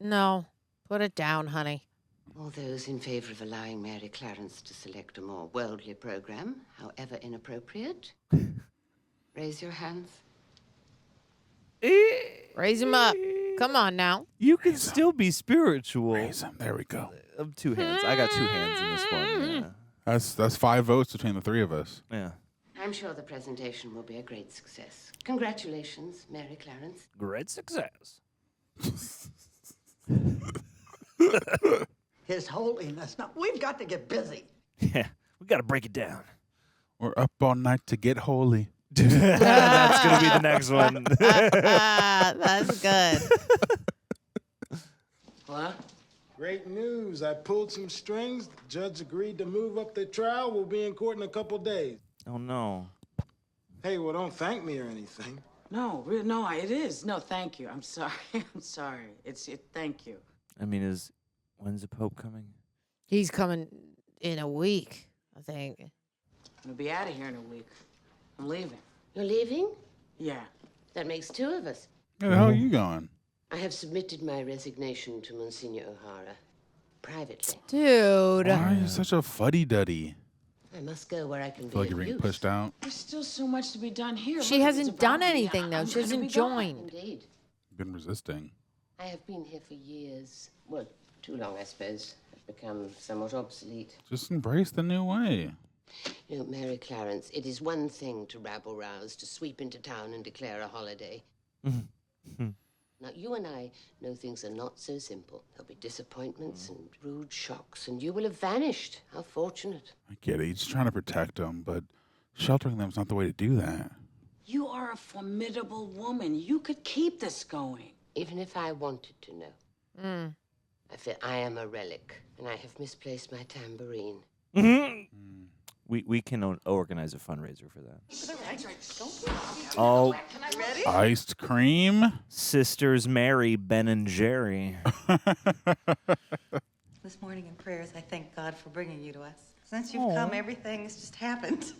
No. Put it down, honey. All those in favor of allowing Mary Clarence to select a more worldly program, however inappropriate, raise your hands. Raise him up. Come on now. You can still be spiritual. Raise him. There we go. Two hands. I got two hands in this one. Yeah. That's 5 votes between the 3 of us. Yeah. I'm sure the presentation will be a great success. Congratulations, Mary Clarence. Great success. His Holiness. Now, we've got to get busy. Yeah, we got to break it down. We're up all night to get holy. That's going to be the next one. That's good. What? Great news. I pulled some strings. The judge agreed to move up the trial. We'll be in court in a couple days. Oh, no. Hey, well, don't thank me or anything. No, it is. No, thank you. I'm sorry. I'm sorry. Thank you. I mean, when's the Pope coming? He's coming in a week, I think. I'm gonna be out of here in a week. I'm leaving. You're leaving? Yeah. That makes 2 of us. Where the hell are you going? I have submitted my resignation to Monsignor O'Hara privately. Dude. Why are you such a fuddy-duddy? I must go where I can Feel like be you're of being use. pushed out. There's still so much to be done here. She Look, hasn't it's done about me. anything, though. I'm She gonna hasn't be gone. joined. Indeed. You've been resisting. I have been here for years. Well, too long, I suppose. I've become somewhat obsolete. Just embrace the new way. You know, Mary Clarence, it is one thing to rabble-rouse, to sweep into town and declare a holiday. Now, you and I know things are not so simple. There'll be disappointments and rude shocks, and you will have vanished. How fortunate. I get it. He's just trying to protect them, but sheltering them is not the way to do that. You are a formidable woman. You could keep this going. Even if I wanted to know. I feel I am a relic, and I have misplaced my tambourine. We can organize a fundraiser for that. Don't Oh, ready? Iced cream? Sisters Mary, Ben, and Jerry. This morning in prayers, I thank God for bringing you to us. Since you've come, everything's just happened.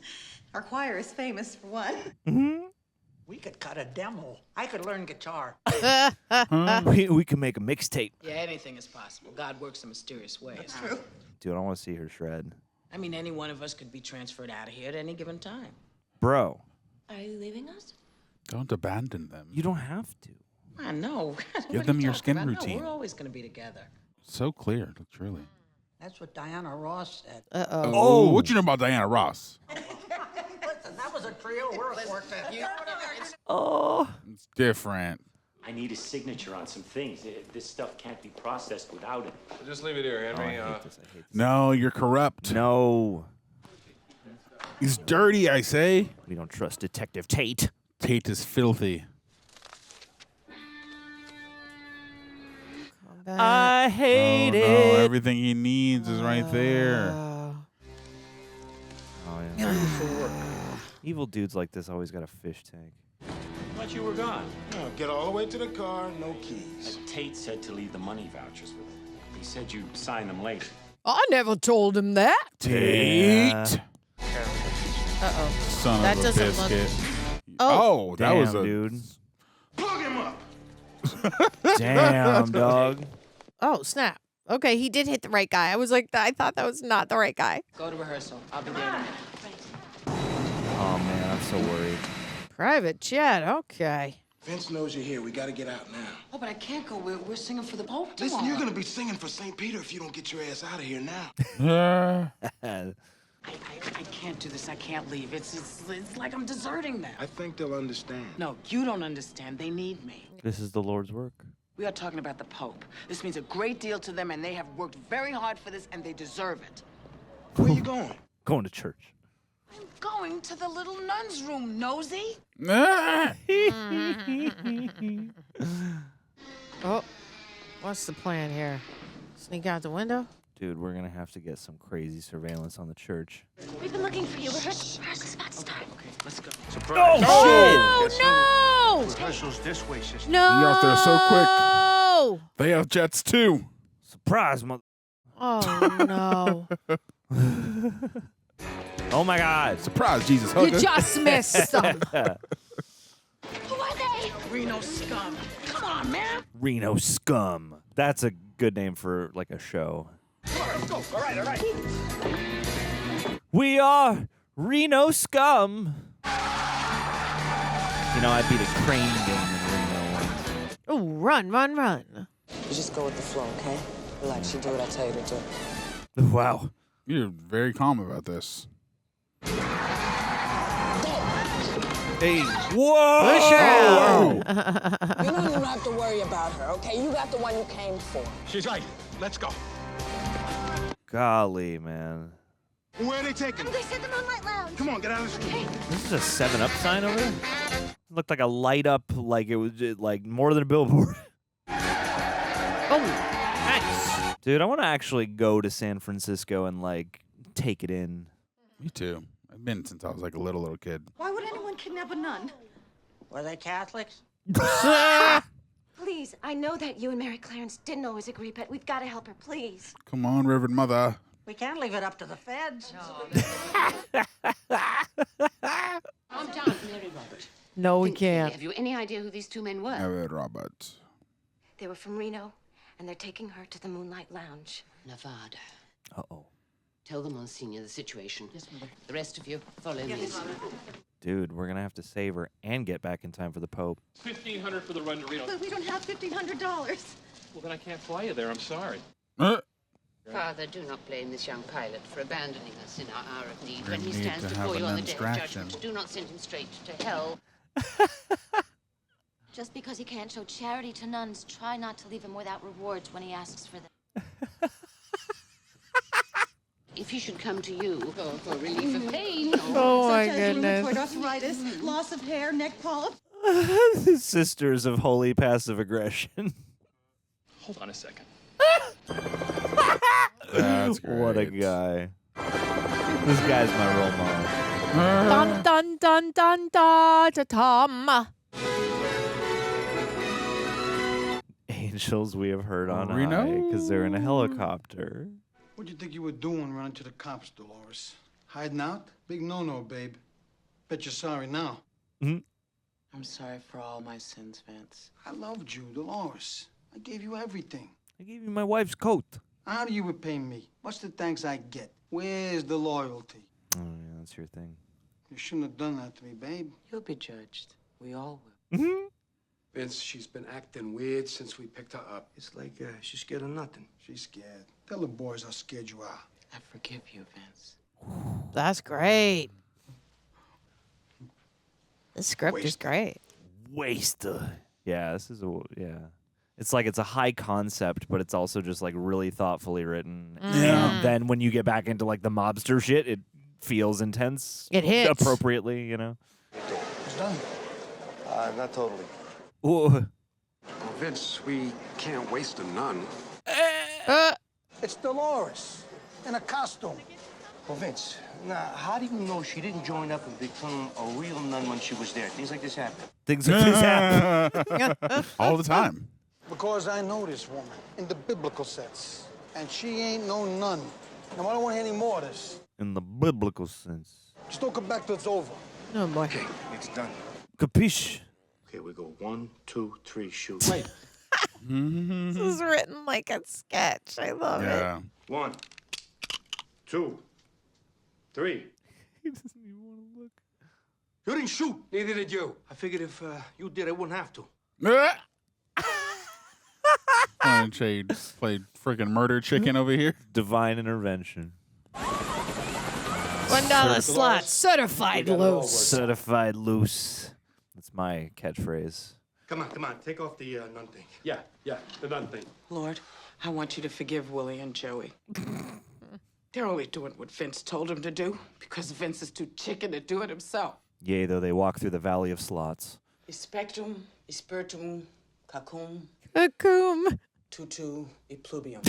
Our choir is famous for one. We could cut a demo. I could learn guitar. We can make a mixtape. Yeah, anything is possible. God works in mysterious ways. That's true. Dude, I want to see her shred. I mean, any one of us could be transferred out of here at any given time. Bro, Are you leaving us? Don't abandon them. you don't have to. I know. Give them your skin routine. No, we're always going to be together. So clear, truly. That's what Diana Ross said. Uh-oh. Oh, what you know about Diana Ross? Listen, that was a trio. We're a quartet. Oh. It's different. I need a signature on some things. This stuff can't be processed without it. Just leave it here, Henry. I hate this. No, you're corrupt. No. He's dirty, I say. We don't trust Detective Tate. Tate is filthy. I hate No, it. everything he needs is right there. Oh, yeah. Evil dudes like this always got a fish tank. Thought you were gone. No, get all the way to the car, no keys. Tate said to leave the money vouchers with him. He said you'd sign them later. I never told him that. Tate. Uh-oh. Son That of a doesn't look- biscuit. Oh. That Damn, was a dude. Plug him up. Damn, dog. Oh, snap. Okay, he did hit the right guy. I was like, I thought that was not the right guy. Go to rehearsal. I'll be there in a minute. Oh, man, I'm so worried. Private jet, okay. Vince knows you're here. We gotta get out now. Oh, but I can't go. We're singing for the Pope tomorrow. Listen, you're gonna be singing for St. Peter if you don't get your ass out of here now. I can't do this. I can't leave. It's like I'm deserting them. I think they'll understand. No, you don't understand. They need me. This is the Lord's work. We are talking about the Pope. This means a great deal to them, and they have worked very hard for this, and they deserve it. Where you going? Going to church. I'm going to the little nun's room, nosy. Oh, what's the plan here? Sneak out the window? Dude, we're gonna have to get some crazy surveillance on the church. We've been looking for you. We're first about to start. Okay, let's go. Surprise! Oh, no! Rehearsal's this way, sister. No! You got there so quick. They have jets too. Surprise, mother. Oh, no. Oh my God! Surprise, Jesus You hugger. just missed them. Who are they? Reno scum. Come on, man. Reno scum. That's a good name for like a show. Let's go. All right. We are Reno scum. You know, I beat a crane game in Reno once. Oh, run. You just go with the flow, okay? Relax. You do what I tell you to do. Wow. You're very calm about this. Hey, whoa! Push her Oh, out. wow. You don't even have to worry about her, okay? You got the one you came for. She's right. Let's go. Golly, man. Where are they taking? They said the Moonlight Lounge. Come on, get out of the street. This is a 7-Up sign over there? It looked like a light up, like it was like more than a billboard. Oh, nice. Dude, I want to actually go to San Francisco and like take it in. Me too. I've been since I was like a little kid. Why would anyone kidnap a nun? Were they Catholics? Please, I know that you and Mary Clarence didn't always agree, but we've got to help her, please. Come on, Reverend Mother. We can't leave it up to the feds. Calm down, Mary Robert. No, we Think, can't. Have you any idea who these two men were? Reverend Robert. They were from Reno, and they're taking her to the Moonlight Lounge. Nevada. Uh-oh. Tell the Monsignor the situation. Yes, Mother. The rest of you, follow me. Dude, we're going to have to save her and get back in time for the Pope. $1,500 for the run to Reno. But we don't have $1,500. Well, then I can't fly you there. I'm sorry. Father, do not blame this young pilot for abandoning us in our hour of need. We When he need stands to before have you an on the day of abstraction. judgment, do not send him straight to hell. Just because he can't show charity to nuns, try not to leave him without rewards when he asks for them. If he should come to you for relief of pain, Oh, my Such as goodness. rheumatoid arthritis, loss of hair, neck polyp. Sisters of Holy Passive Aggression. Hold on a second. That's great. What a guy. This guy's my role model. Dun, dun, dun, dun, da, da, Tom. Angels we have heard on Reno? high because they're in a helicopter. What'd you think you were doing running to the cops, Dolores? Hiding out? Big no-no, babe. Bet you're sorry now. I'm sorry for all my sins, Vince. I loved you, Dolores. I gave you everything. I gave you my wife's coat. How do you repay me? What's the thanks I get? Where's the loyalty? Oh, yeah, that's your thing. You shouldn't have done that to me, babe. You'll be judged. We all will. Vince, she's been acting weird since we picked her up. It's like she's scared of nothing. She's scared. Tell the boys how scared you are. I forgive you, Vince. That's great. This script is great. Waster. Yeah, this is yeah. It's like it's a high concept, but it's also just like really thoughtfully written. Yeah. And then when you get back into like the mobster shit, it feels intense. It hits. Appropriately, you know? It's done. Not totally. Whoa. Well, Vince, we can't waste a nun. It's Dolores in a costume. Well, Vince, now, how do you know she didn't join up and become a real nun when she was there? Things like this happen. Things like this happen. All the time. Because I know this woman in the biblical sense. And she ain't no nun. Now, I don't want to hear any more of this. In the biblical sense. Just don't come back till it's over. Oh, boy. Okay, it's done. Capiche? Okay, we go 1, 2, 3, shoot. Wait. This is written like a sketch. I love Yeah. 1, 2, 3. He doesn't even want to look. You didn't shoot. Neither did you. I figured if you did, I wouldn't have to. Shade played freaking murder chicken over here. Divine intervention. $1 slot, certified loose. Certified loose. That's my catchphrase. Come on. Take off the nun thing. Yeah, the nun thing. Lord, I want you to forgive Willie and Joey. They're only doing what Vince told them to do because Vince is too chicken to do it himself. Yea, though they walk through the valley of slots. Spectrum, spiritum, cacum, tutu, plubium.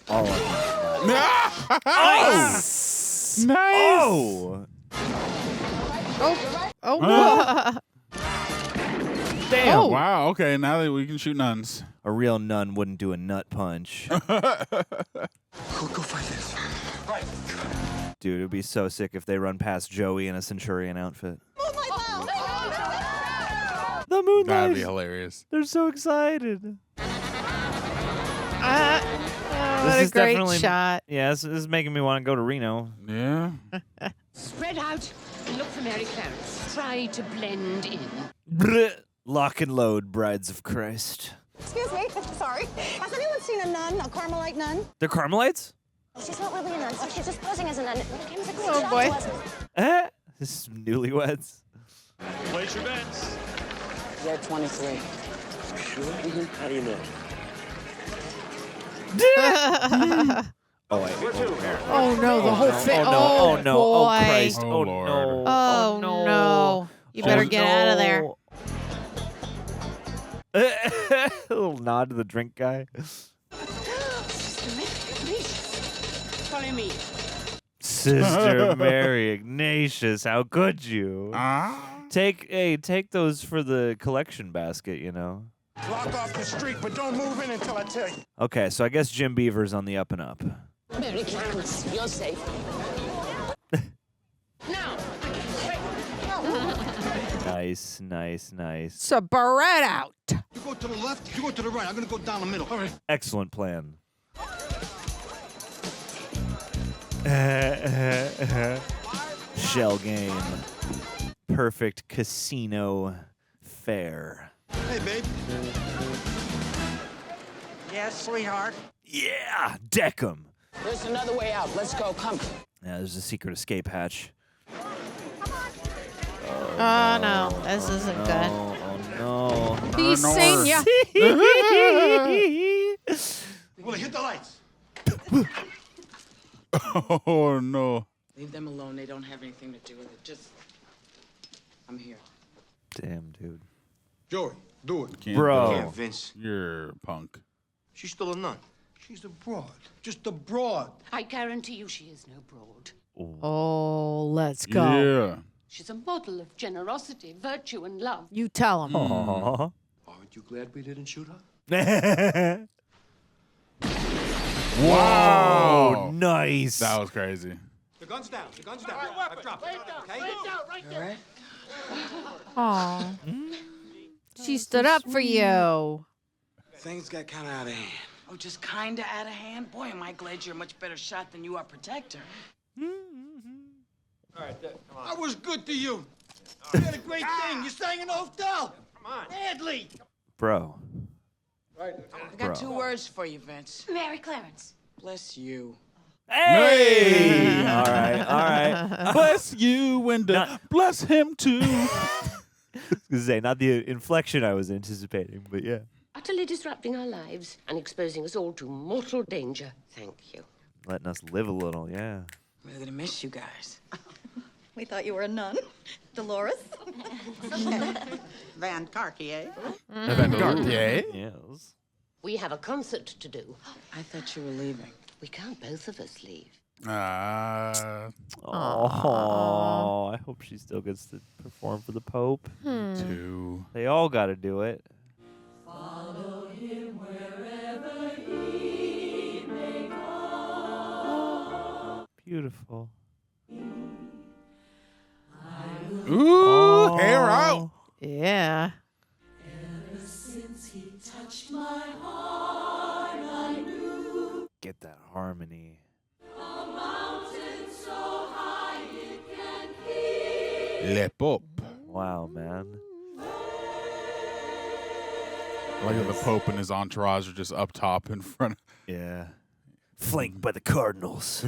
All of them. Nice. Oh. Damn. Oh, wow. Okay, now that we can shoot nuns. A real nun wouldn't do a nut punch. Go fight this. Right. Dude, it would be so sick if they run past Joey in a Centurion outfit. The moonlight. That'd be hilarious. They're so excited. What a great shot. Yeah, this is making me want to go to Reno. Yeah. Spread out and look for Mary Clarence. Try to blend in. Lock and load, brides of Christ. Excuse me. Sorry. Has anyone seen a nun, a Carmelite nun? They're Carmelites? She's not really a nun. She's just posing as a nun. Oh, boy. This is newlyweds. Place your bets. They're 23. Sure? How do you know? Oh, wait. Oh, no, the whole fit. Oh, no. Boy. Oh, Christ. Oh, Oh, Lord. no. Oh, no. You better get out of there. A little nod to the drink guy. Follow me. Sister Mary Ignatius, how could you? Take those for the collection basket, you know. Block off the street, but don't move in until I tell you. Okay, so I guess Jim Beaver's on the up and up. Mary Clarence, you're safe. Now. Nice. Spread out. You go to the left, you go to the right. I'm going to go down the middle. All right. Excellent plan. Shell game. Perfect casino fare. Hey, babe. Yes, sweetheart. Yeah, deck 'em. There's another way out. Let's go. Come. Yeah, there's a secret escape hatch. Oh, no. This isn't good. Oh, no. He's seen ya. Well, hit the lights. Oh, no. Leave them alone. They don't have anything to do with it. Just, I'm here. Damn, dude. Joey, do it. Bro. Can't, Vince. You're a punk. She's still a nun. She's a broad. Just a broad. I guarantee you she is no broad. Oh, let's go. Yeah. She's a model of generosity, virtue, and love. You tell him. Aww. Aren't you glad we didn't shoot her? Wow. Nice. That was crazy. The gun's down. The gun's down. I've dropped it. Okay? All right. Aw. She stood up for you. Things got kind of out of hand. Oh, just kind of out of hand? Boy, am I glad you're a much better shot than you are protector. All right, come on. I was good to you. You had a great thing. You sang an hotel. Come on. Badly. Bro. Right. I got two words for you, Vince. Mary Clarence. Bless you. Hey! All right. Bless you and bless him too. I was gonna say, not the inflection I was anticipating, but yeah. Utterly disrupting our lives and exposing us all to mortal danger. Thank you. Letting us live a little, yeah. We're gonna miss you guys. We thought you were a nun. Dolores. Van Cartier. Van Cartier. Yes. We have a concert to do. I thought you were leaving. We can't both of us leave. Oh, I hope she still gets to perform for the Pope. Two. They all got to do it. Follow him wherever he may go. Beautiful. Ooh, hair out. Yeah. Ever since he touched my heart, I knew Get that harmony. a mountain so high it can keep Le Pope. Wow, man. I like that the Pope and his entourage are just up top in front. Yeah. Flanked by the Cardinals.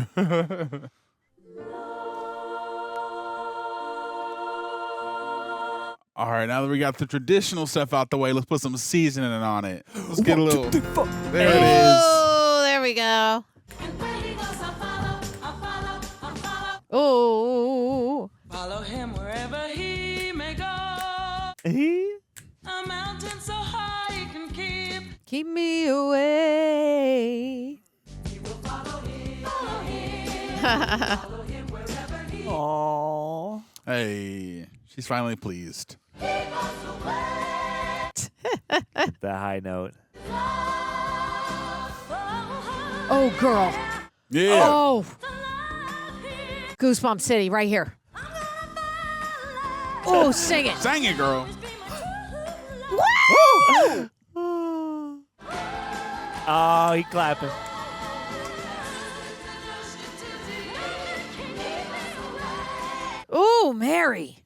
All right, now that we got the traditional stuff out the way, let's put some seasoning on it. Let's get a little. There it is. Oh, there we go. Oh. Follow him wherever he may go. A mountain so high he can keep me away. Aww. Hey, she's finally pleased. The high note. Oh, girl. Yeah. Oh. Goosebump City right here. Oh, sing it. Sing it, girl. Woo! Oh, he clapping. Ooh, Mary.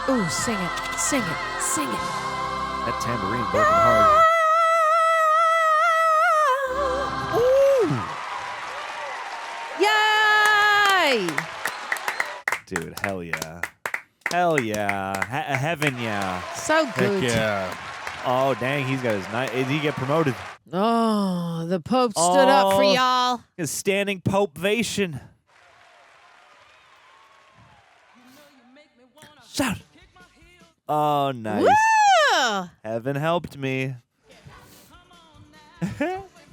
Ooh, sing it, sing it, sing it. That tambourine broken hard. Ooh. Yay! Dude, hell yeah. Hell yeah. Heaven yeah. So good. Heck yeah. Oh, dang, he's got his night. Did he get promoted? Oh, the Pope stood up for y'all. His standing Pope-vation. Shout. Oh, nice. Woo! Heaven helped me.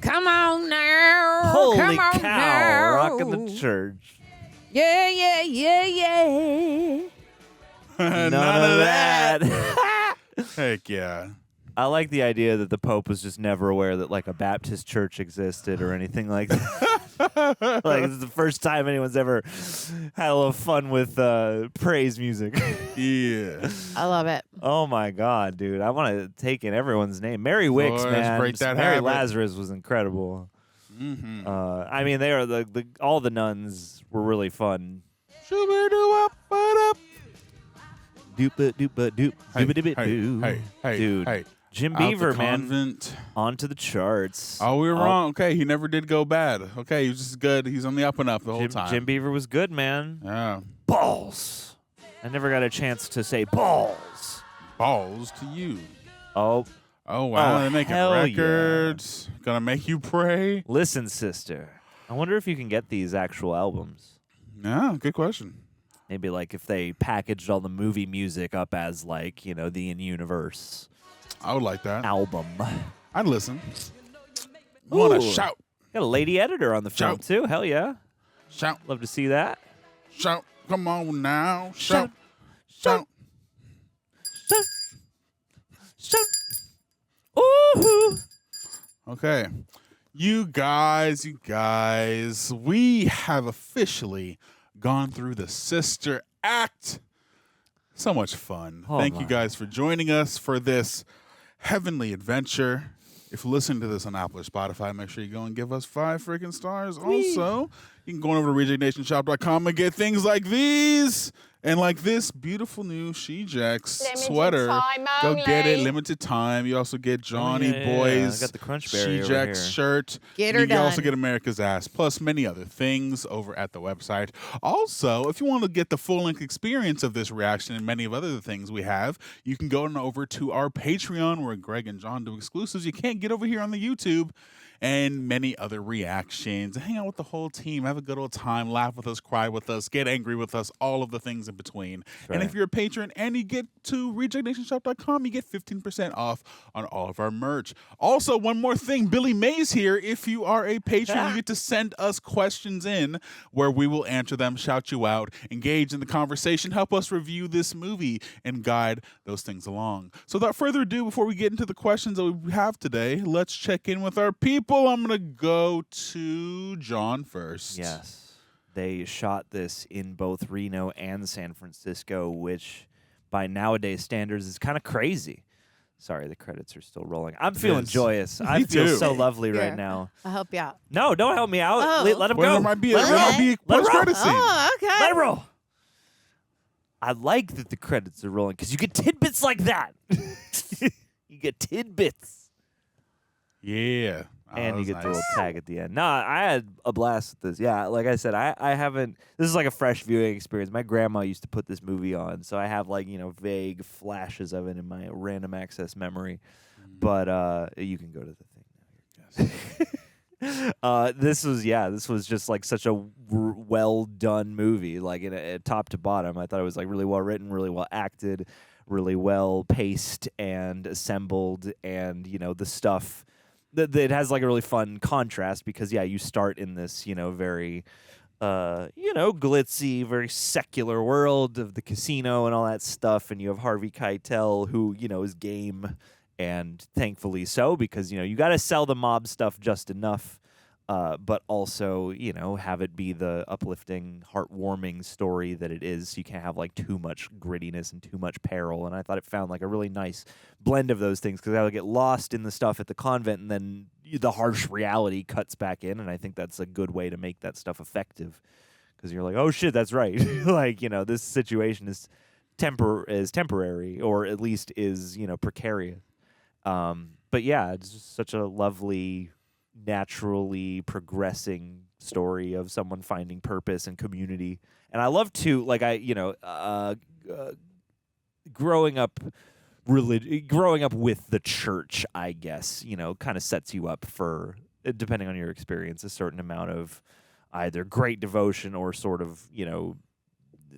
Come on now. Holy Come on cow. now. Rocking the church. Yeah, yeah, yeah, yeah. None of that. Heck yeah. I like the idea that the Pope was just never aware that like a Baptist church existed or anything like that. Like this is the first time anyone's ever had a little fun with praise music. Yeah. I love it. Oh my God, dude. I want to take in everyone's name. Mary Wicks, Boys, man. break that Mary habit. Lazarus was incredible. Mm-hmm. I mean, they are the all the nuns were really fun. Doop-a-doop-a-doop. Doop-a-doop-a-doo. Hey, Dude. hey. Jim Out the Beaver, man. convent. Onto the charts. Oh, we were wrong. Okay, he never did go bad. Okay, he was just good. He's on the up and up the whole time. Jim Beaver was good, man. Yeah. Balls. I never got a chance to say balls. Balls to you. Oh. Oh, wow. Oh, They're making hell records. Gonna make you pray. Listen, sister. I wonder if you can get these actual albums. Yeah, good question. Maybe like if they packaged all the movie music up as like, you know, the in-universe I would like that. album. I'd listen. Want to Ooh. shout. Got a lady editor on the film, Shout. too. Hell yeah. Shout. Love to see that. Shout. Come on now. Shout. Shout. Shout. Shout. Ooh. Okay. You guys, we have officially gone through the sister act. So much fun. Oh, Thank my. you guys for joining us for this heavenly adventure. If you listen to this on Apple or Spotify, make sure you go and give us 5 freaking stars. Also, you can go on over to rejectnationshop.com and get things like these and like this beautiful new She Jacks sweater. time Go get it. only. Limited time. You also get Johnny yeah, yeah, yeah. Boy's I got the Crunchberry She over Jacks here. shirt. Get And her you can also done. get America's Ass, plus many other things over at the website. Also, if you want to get the full-length experience of this reaction and many of other things we have, you can go on over to our Patreon where Greg and John do exclusives you can't get over here on the YouTube, and many other reactions. Hang out with the whole team. Have a good old time. Laugh with us. Cry with us. Get angry with us. All of the things in between. And if you're a patron and you get to rejectnationshop.com, you get 15% off on all of our merch. Also, one more thing. Billy Mays here. If you are a patron, you get to send us questions in where we will answer them, shout you out, engage in the conversation, help us review this movie, and guide those things along. So without further ado, before we get into the questions that we have today, let's check in with our people. I'm going to go to John first. Yes. They shot this in both Reno and San Francisco, which by nowadays standards is kind of crazy. Sorry, the credits are still rolling. I'm feeling joyous. I Me feel too. so lovely right Here. now. I'll help you out. No, don't help me out. Oh. Let him Well, go. there might be a Let it roll. post-credit scene. Oh, okay. Let it roll. I like that the credits are rolling because you get tidbits like that. You get tidbits. Yeah. And you get the nice. little tag at the end. No, I had a blast with this. Yeah, like I said, I haven't. This is like a fresh viewing experience. My grandma used to put this movie on, so I have like vague flashes of it in my random access memory. But you can go to the thing now. This was just like such a well done movie, like top to bottom. I thought it was like really well written, really well acted, really well paced and assembled, and the stuff. It has like a really fun contrast because you start in this very glitzy, very secular world of the casino and all that stuff, and you have Harvey Keitel who is game, and thankfully so, because you got to sell the mob stuff just enough, but also have it be the uplifting, heartwarming story that it is. So you can't have like too much grittiness and too much peril. And I thought it found like a really nice blend of those things, because I would get lost in the stuff at the convent, and then the harsh reality cuts back in. And I think that's a good way to make that stuff effective, because you're like, oh shit, that's right. Like this situation is temporary, or at least is precarious. But yeah, it's just such a lovely, naturally progressing story of someone finding purpose and community. And I love to, like, growing up with the church, I guess, kind of sets you up for, depending on your experience, a certain amount of either great devotion or sort of,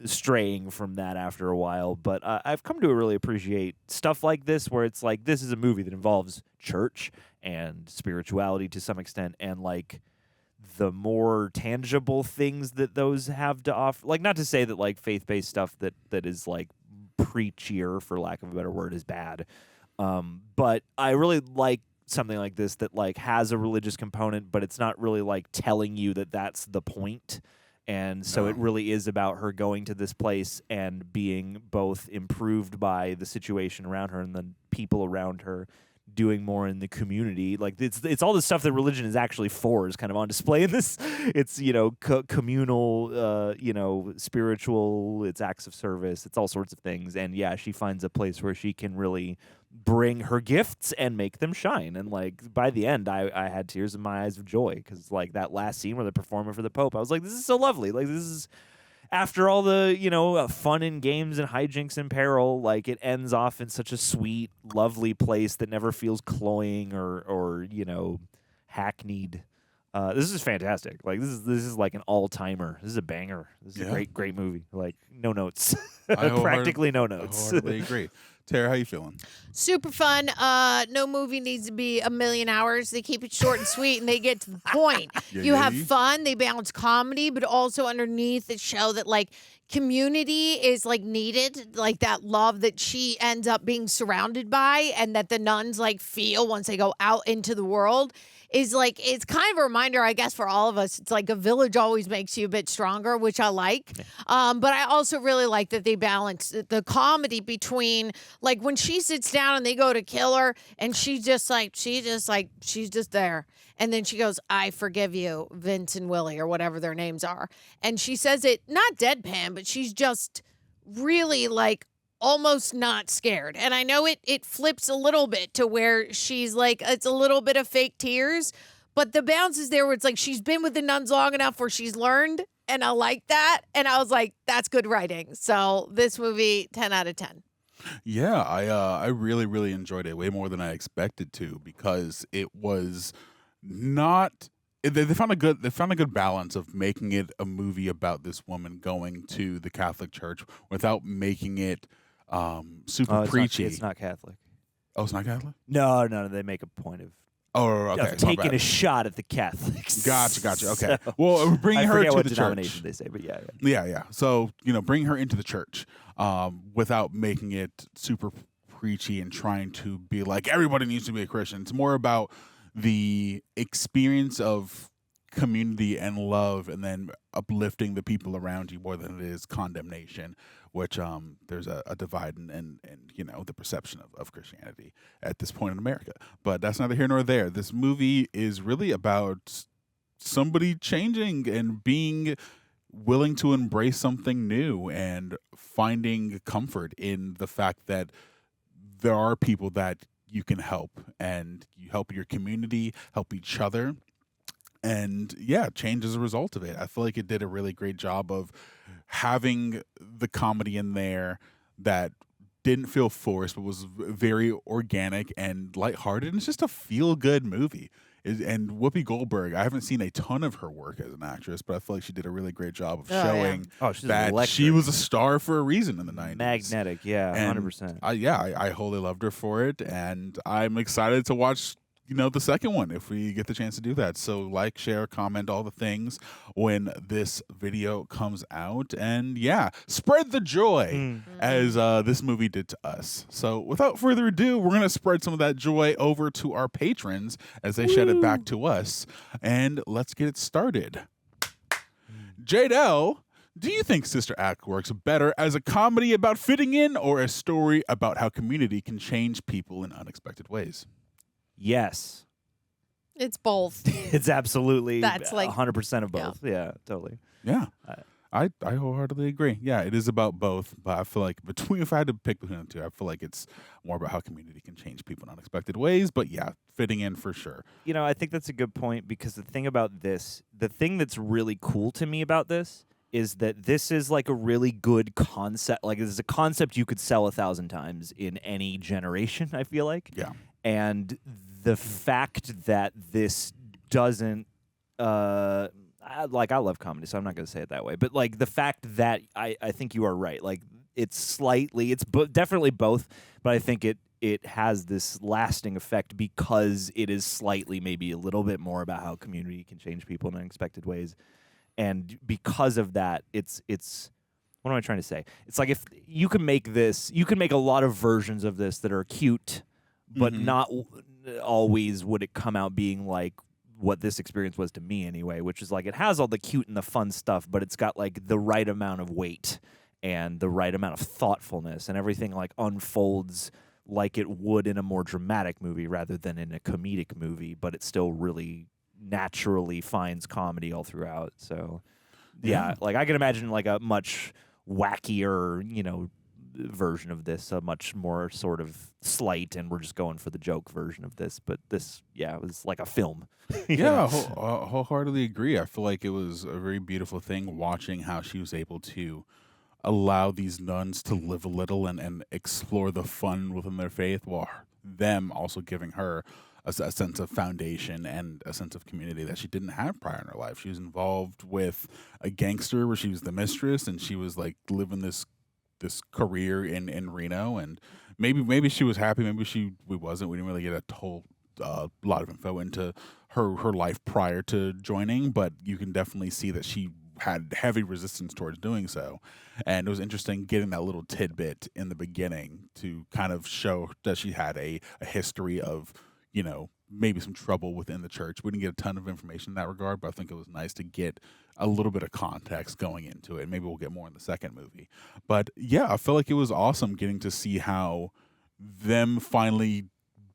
straying from that after a while. But I've come to really appreciate stuff like this, where it's like, this is a movie that involves church and spirituality to some extent, and like the more tangible things that those have to offer. Like, not to say that like faith-based stuff that is like preachier, for lack of a better word, is bad, but I really like something like this that like has a religious component, but it's not really like telling you that that's the point. And so it really is about her going to this place and being both improved by the situation around her and the people around her, doing more in the community. Like it's all the stuff that religion is actually for is kind of on display in this. It's communal, spiritual. It's acts of service. It's all sorts of things. And yeah, she finds a place where she can really bring her gifts and make them shine. And like by the end, I had tears in my eyes of joy, because like that last scene where they're performing for the Pope, I was like, this is so lovely. Like this is, after all the fun and games and hijinks and peril, like it ends off in such a sweet, lovely place that never feels cloying or hackneyed. This is fantastic. Like this is like an all-timer. This is a banger. This is a great movie. Like no notes. Practically no notes. I totally agree. Tara, how you feeling? Super fun. No movie needs to be 1,000,000 hours. They keep it short and sweet, and they get to the point. You have fun. They balance comedy, but also underneath it show that like community is like needed, like that love that she ends up being surrounded by, and that the nuns like feel once they go out into the world. Is like, it's kind of a reminder, I guess, for all of us. It's like a village always makes you a bit stronger, which I like. But I also really like that they balance the comedy between, like, when she sits down and they go to kill her, and she's just there. And then she goes, I forgive you, Vince and Willie, or whatever their names are. And she says it, not deadpan, but she's just really, like, almost not scared. And I know it flips a little bit to where she's like, it's a little bit of fake tears, but the balance is there where it's like she's been with the nuns long enough where she's learned, and I like that. And I was like, that's good writing. So this movie, 10 out of 10. Yeah, I really, really enjoyed it way more than I expected to, because it was not. They found a good balance of making it a movie about this woman going to the Catholic Church without making it super preachy. It's not Catholic. Oh, it's not Catholic? No. They make a point of taking a shot at the Catholics. Gotcha. Okay. So, well, bringing her to the church. They say, but yeah. Yeah. So bring her into the church without making it super preachy and trying to be like everybody needs to be a Christian. It's more about the experience of community and love, and then uplifting the people around you more than it is condemnation, which there's a divide and the perception of Christianity at this point in America. But that's neither here nor there. This movie is really about somebody changing and being willing to embrace something new and finding comfort in the fact that there are people that you can help, and you help your community, help each other, and change as a result of it. I feel like it did a really great job of having the comedy in there that didn't feel forced, but was very organic and lighthearted. And it's just a feel-good movie. And Whoopi Goldberg, I haven't seen a ton of her work as an actress, but I feel like she did a really great job of showing that she was a star for a reason in the 90s. Magnetic, yeah, And 100%. I wholly loved her for it, and I'm excited to watch the second one if we get the chance to do that. So like, share, comment, all the things when this video comes out, and spread the joy as this movie did to us. So without further ado, we're gonna spread some of that joy over to our patrons as they shed it back to us, and let's get it started. Jadel, do you think Sister Act works better as a comedy about fitting in, or a story about how community can change people in unexpected ways? Yes. It's both. It's absolutely That's like 100% of both. Yeah, totally. Yeah. I wholeheartedly agree. Yeah, it is about both, but I feel like if I had to pick between the two, I feel like it's more about how community can change people in unexpected ways, but fitting in for sure. I think that's a good point, because the thing about this, the thing that's really cool to me about this is that this is like a really good concept. Like, this is a concept you could sell 1,000 times in any generation, I feel like. Yeah. And the fact that this doesn't, I love comedy, so I'm not going to say it that way. But like, the fact that I think you are right. Like, it's definitely both, but I think it has this lasting effect because it is slightly, maybe a little bit more about how community can change people in unexpected ways. And because of that, it's what am I trying to say? It's like, if you can make this, you can make a lot of versions of this that are cute, but not always would it come out being like what this experience was to me anyway, which is like, it has all the cute and the fun stuff, but it's got like the right amount of weight and the right amount of thoughtfulness, and everything like unfolds like it would in a more dramatic movie rather than in a comedic movie, but it still really naturally finds comedy all throughout. So like, I can imagine like a much wackier, version of this, a much more sort of slight, and we're just going for the joke version of this. But this, it was like a film. Wholeheartedly agree. I feel like it was a very beautiful thing watching how she was able to allow these nuns to live a little and explore the fun within their faith, while them also giving her a sense of foundation and a sense of community that she didn't have prior in her life. She was involved with a gangster where she was the mistress, and she was like living this career in Reno, and maybe she was happy, maybe we wasn't. We didn't really get a whole lot of info into her life prior to joining, but you can definitely see that she had heavy resistance towards doing so. And it was interesting getting that little tidbit in the beginning to kind of show that she had a history of, maybe some trouble within the church. We didn't get a ton of information in that regard, but I think it was nice to get a little bit of context going into it. Maybe we'll get more in the second movie. But I feel like it was awesome getting to see how them finally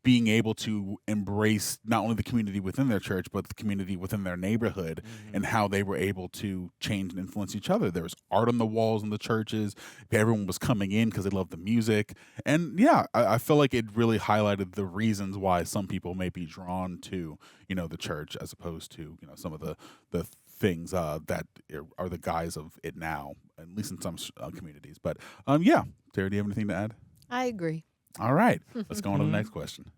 being able to embrace not only the community within their church, but the community within their neighborhood, and how they were able to change and influence each other. There was art on the walls in the churches. Everyone was coming in because they loved the music. And I feel like it really highlighted the reasons why some people may be drawn to, the church, as opposed to, some of the things that are the guise of it now, at least in some communities. But Tara, do you have anything to add? I agree. All right, let's go on to the next question.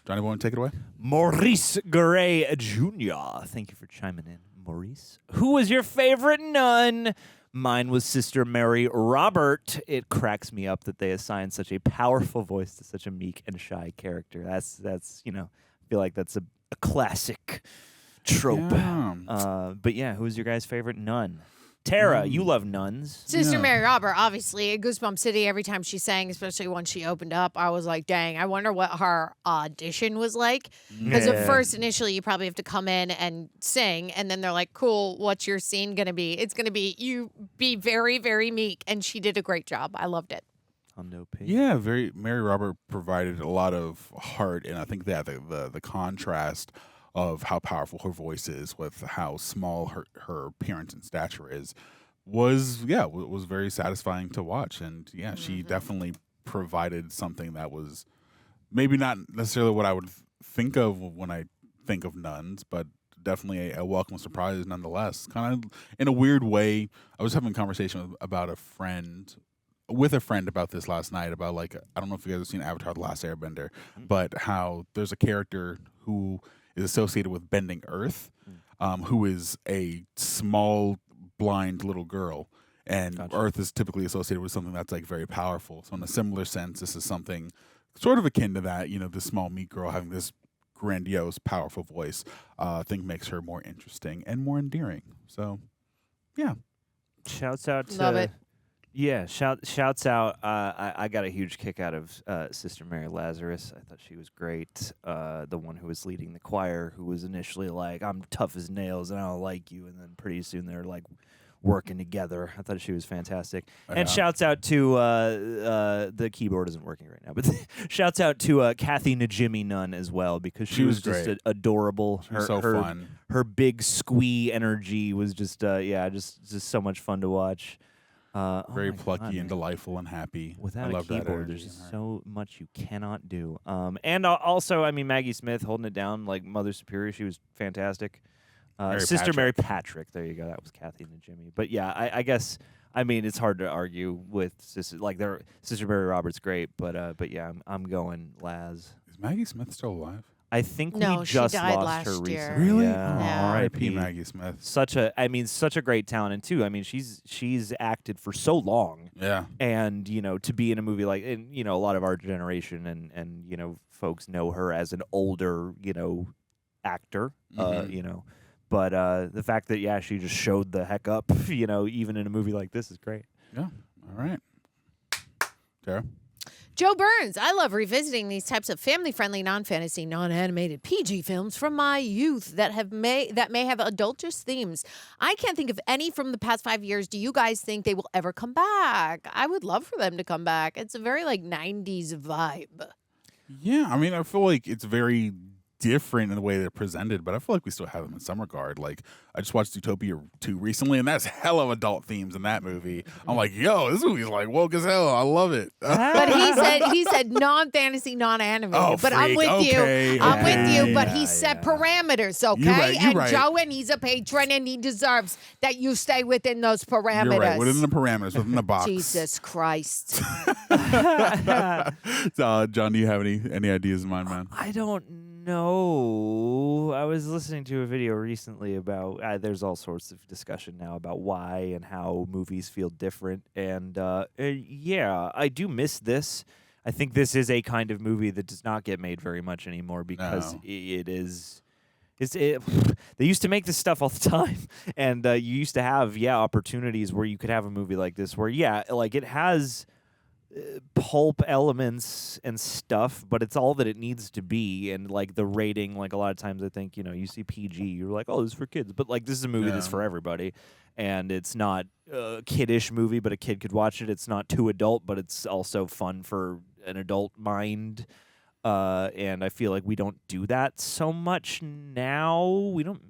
Johnny, want to take it away? Maurice Gray Jr. Thank you for chiming in, Maurice. Who was your favorite nun? Mine was Sister Mary Robert. It cracks me up that they assigned such a powerful voice to such a meek and shy character. That's I feel like that's a classic trope. But who was your guys' favorite nun? Tara, you love nuns. Sister Mary Robert, obviously, at Goosebump City, every time she sang, especially when she opened up, I was like, dang, I wonder what her audition was like. Because at first, initially, you probably have to come in and sing, and then they're like, cool, what's your scene going to be? It's going to be you be very, very meek, and she did a great job. I loved it. Mary Robert provided a lot of heart, and I think that the contrast of how powerful her voice is with how small her appearance and stature is was very satisfying to watch. And yeah, she definitely provided something that was maybe not necessarily what I would think of when I think of nuns, but definitely a welcome surprise nonetheless. Kind of in a weird way. I was having a conversation with a friend about this last night, about like, I don't know if you guys have seen Avatar: The Last Airbender, but how there's a character who is associated with bending earth, who is a small blind little girl, and earth is typically associated with something that's like very powerful. So in a similar sense, this is something sort of akin to that, this small meek girl having this grandiose, powerful voice, I think makes her more interesting and more endearing. So yeah, shouts out to Love it. Yeah, shouts out. I got a huge kick out of Sister Mary Lazarus. I thought she was great. The one who was leading the choir, who was initially like, I'm tough as nails and I don't like you. And then pretty soon they're like working together. I thought she was fantastic. And shouts out to, the keyboard isn't working right now, but shouts out to Kathy Najimy Nunn as well, because she was just adorable. She was so fun. Her big squee energy was just so much fun to watch. Very plucky and delightful and happy. Without I a love that keyboard, energy there's in her. so much you cannot do. And also, I mean, Maggie Smith holding it down like Mother Superior. She was fantastic. Sister Mary Patrick. There you go. That was Kathy Najimy. But yeah, I guess, I mean, it's hard to argue with Sister Mary Roberts great, but yeah, I'm going Laz. Is Maggie Smith still alive? I think No, we she just died lost her last year. recently. Really? Yeah. R.I.P. Maggie Smith. Such a great talent, and too. I mean, she's acted for so long. Yeah. And to be in a movie like, and a lot of our generation and folks know her as an older actor. But the fact that she just showed the heck up, even in a movie like this is great. Yeah. All right. Tara. Joe Burns. I love revisiting these types of family-friendly, non-fantasy, non-animated PG films from my youth that may have adulterous themes. I can't think of any from the past 5 years. Do you guys think they will ever come back? I would love for them to come back. It's a very 90s vibe. Yeah, I mean, I feel like it's very different in the way they're presented, but I feel like we still have them in some regard. Like, I just watched Zootopia 2 recently, and that's hell of adult themes in that movie. I'm like, yo, this movie's like woke as hell. I love it. But he said non-fantasy, non-animated. Oh, but I'm with okay, you. I'm okay. with you. But he set parameters, okay? You're right. Joe, and he's a patron, and he deserves that you stay within those parameters. You're right. Within the parameters, within the box. Jesus Christ. John, do you have any ideas in mind, man? I don't know. I was listening to a video recently about there's all sorts of discussion now about why and how movies feel different, and yeah, I do miss this. I think this is a kind of movie that does not get made very much anymore because it is. They used to make this stuff all the time, and you used to have opportunities where you could have a movie like this where it has pulp elements and stuff, but it's all that it needs to be. And the rating, a lot of times I think you see PG, you're like, oh, this is for kids, but this is a movie that's for everybody, and it's not a kiddish movie, but a kid could watch it. It's not too adult, but it's also fun for an adult mind. And I feel like we don't do that so much now. We don't.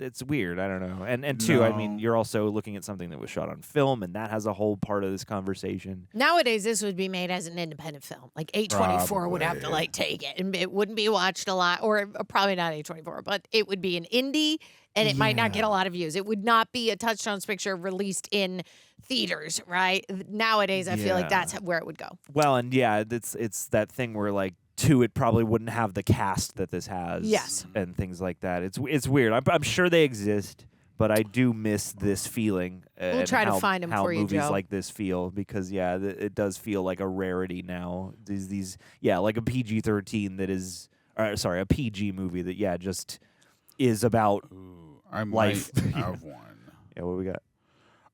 It's weird. I don't know. And two, I mean, you're also looking at something that was shot on film, and that has a whole part of this conversation. Nowadays, this would be made as an independent film. A24 would have to take it, and it wouldn't be watched a lot, or probably not A24, but it would be an indie, and it might not get a lot of views. It would not be a Touchstone picture released in theaters, right? Nowadays, I feel like that's where it would go. Well, and it's that thing where two, it probably wouldn't have the cast that this has. Yes. And things like that. It's weird. I'm sure they exist, but I do miss this feeling. We'll try to find them for you, Joe. How movies like this feel, because it does feel like a rarity now. These like a PG-13 that is, a PG movie that just is about life. I have one. Yeah, what we got?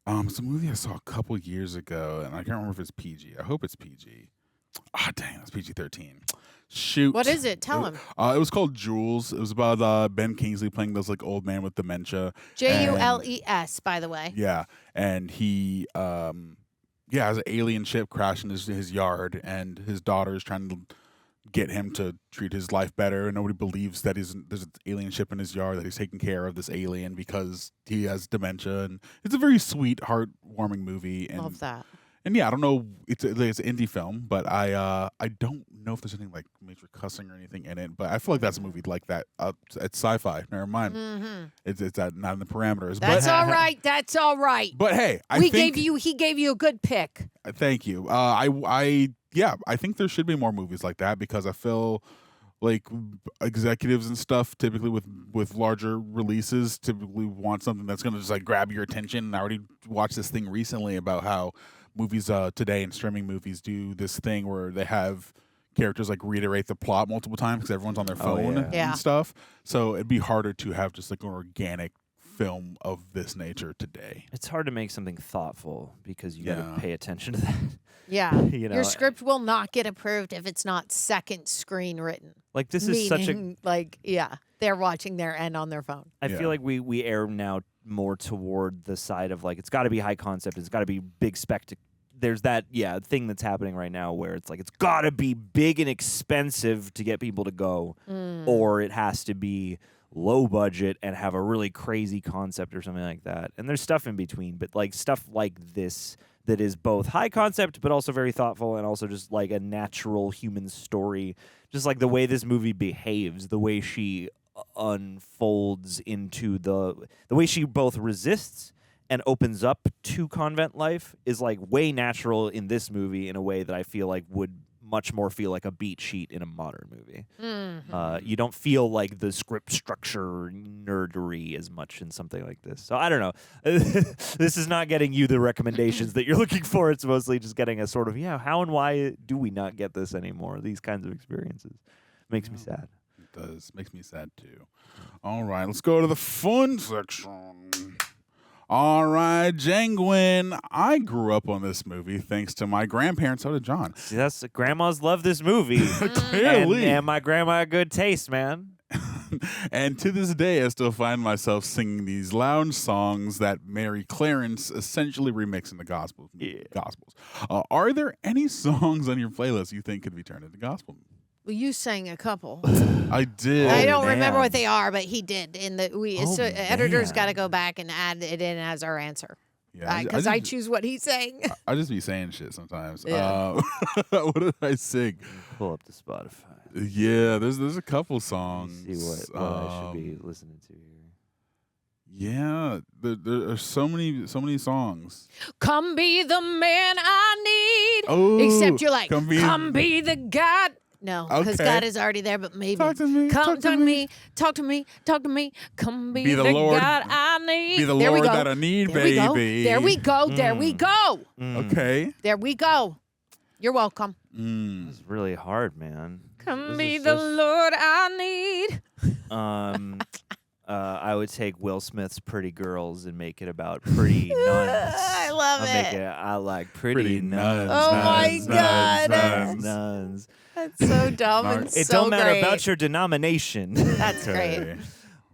It's a movie I saw a couple years ago, and I can't remember if it's PG. I hope it's PG. Ah, dang, it's PG-13. Shoot. What is it? Tell him. It was called Jules. It was about Ben Kingsley playing this old man with dementia. Jules, by the way. Yeah, and he has an alien ship crash in his yard, and his daughter is trying to get him to treat his life better, and nobody believes that there's an alien ship in his yard, that he's taking care of this alien because he has dementia. And it's a very sweet, heartwarming movie. And, Love that. And yeah, I don't know, it's an indie film, but I don't know if there's anything like major cussing or anything in it. But I feel like that's a movie like that. It's sci-fi. Never mind. Mm-hmm. It's not in the parameters. That's but, all right. That's all right. But hey, He gave you a good pick. Thank you. I think there should be more movies like that, because I feel like executives and stuff typically with larger releases typically want something that's going to just like grab your attention. And I already watched this thing recently about how movies today and streaming movies do this thing where they have characters like reiterate the plot multiple times because everyone's on their phone and stuff. So it'd be harder to have just like an organic film of this nature today. It's hard to make something thoughtful because you got to pay attention to that. Yeah. You know, your script will not get approved if it's not second screen written. Like this is such a like they're watching their end on their phone. I feel like we err now more toward the side of like it's got to be high concept, it's got to be big spectacle. There's that thing that's happening right now where it's like it's got to be big and expensive to get people to go, or it has to be low budget and have a really crazy concept or something like that. And there's stuff in between, but like stuff like this that is both high concept but also very thoughtful and also just like a natural human story, just like the way this movie behaves, the way she unfolds into the way she both resists and opens up to convent life is like way natural in this movie in a way that I feel like would much more feel like a beat sheet in a modern movie. You don't feel like the script structure nerdery as much in something like this. So I don't know. This is not getting you the recommendations that you're looking for. It's mostly just getting a sort of, how and why do we not get this anymore? These kinds of experiences. Makes me sad. It does. Makes me sad too. All right, let's go to the fun section. All right, Jangwin. I grew up on this movie thanks to my grandparents. So did John. See, grandmas love this movie. Clearly. And my grandma had good taste, man. And to this day, I still find myself singing these lounge songs that Mary Clarence essentially remixed in the Gospels. Are there any songs on your playlist you think could be turned into gospel? Well, you sang a couple. I did. I don't remember what they are, but he did. Editors got to go back and add it in as our answer. Yeah, because I choose what he's saying. I just be saying shit sometimes. Yeah. What did I sing? Pull up the Spotify. Yeah, there's a couple songs. See what I should be listening to here. Yeah, there are so many songs. Come be the man I need. Oh, except you're like, come be the God. No, because Okay. God is already there, but maybe. Talk to me, Come talk to to me. me. Talk to me. Talk to me. Come be Be the the Lord- God I need. be the There we Lord go. that I need, There we go. baby. There we go. There we go. Okay. There we go. You're welcome. It's really hard, man. Come This be is the so- Lord I need. I would take Will Smith's Pretty Girls and make it about pretty nuns. I love it. I like pretty nuns. Oh my God. Nuns. That's so dumb and It so don't matter great. about your denomination. That's great.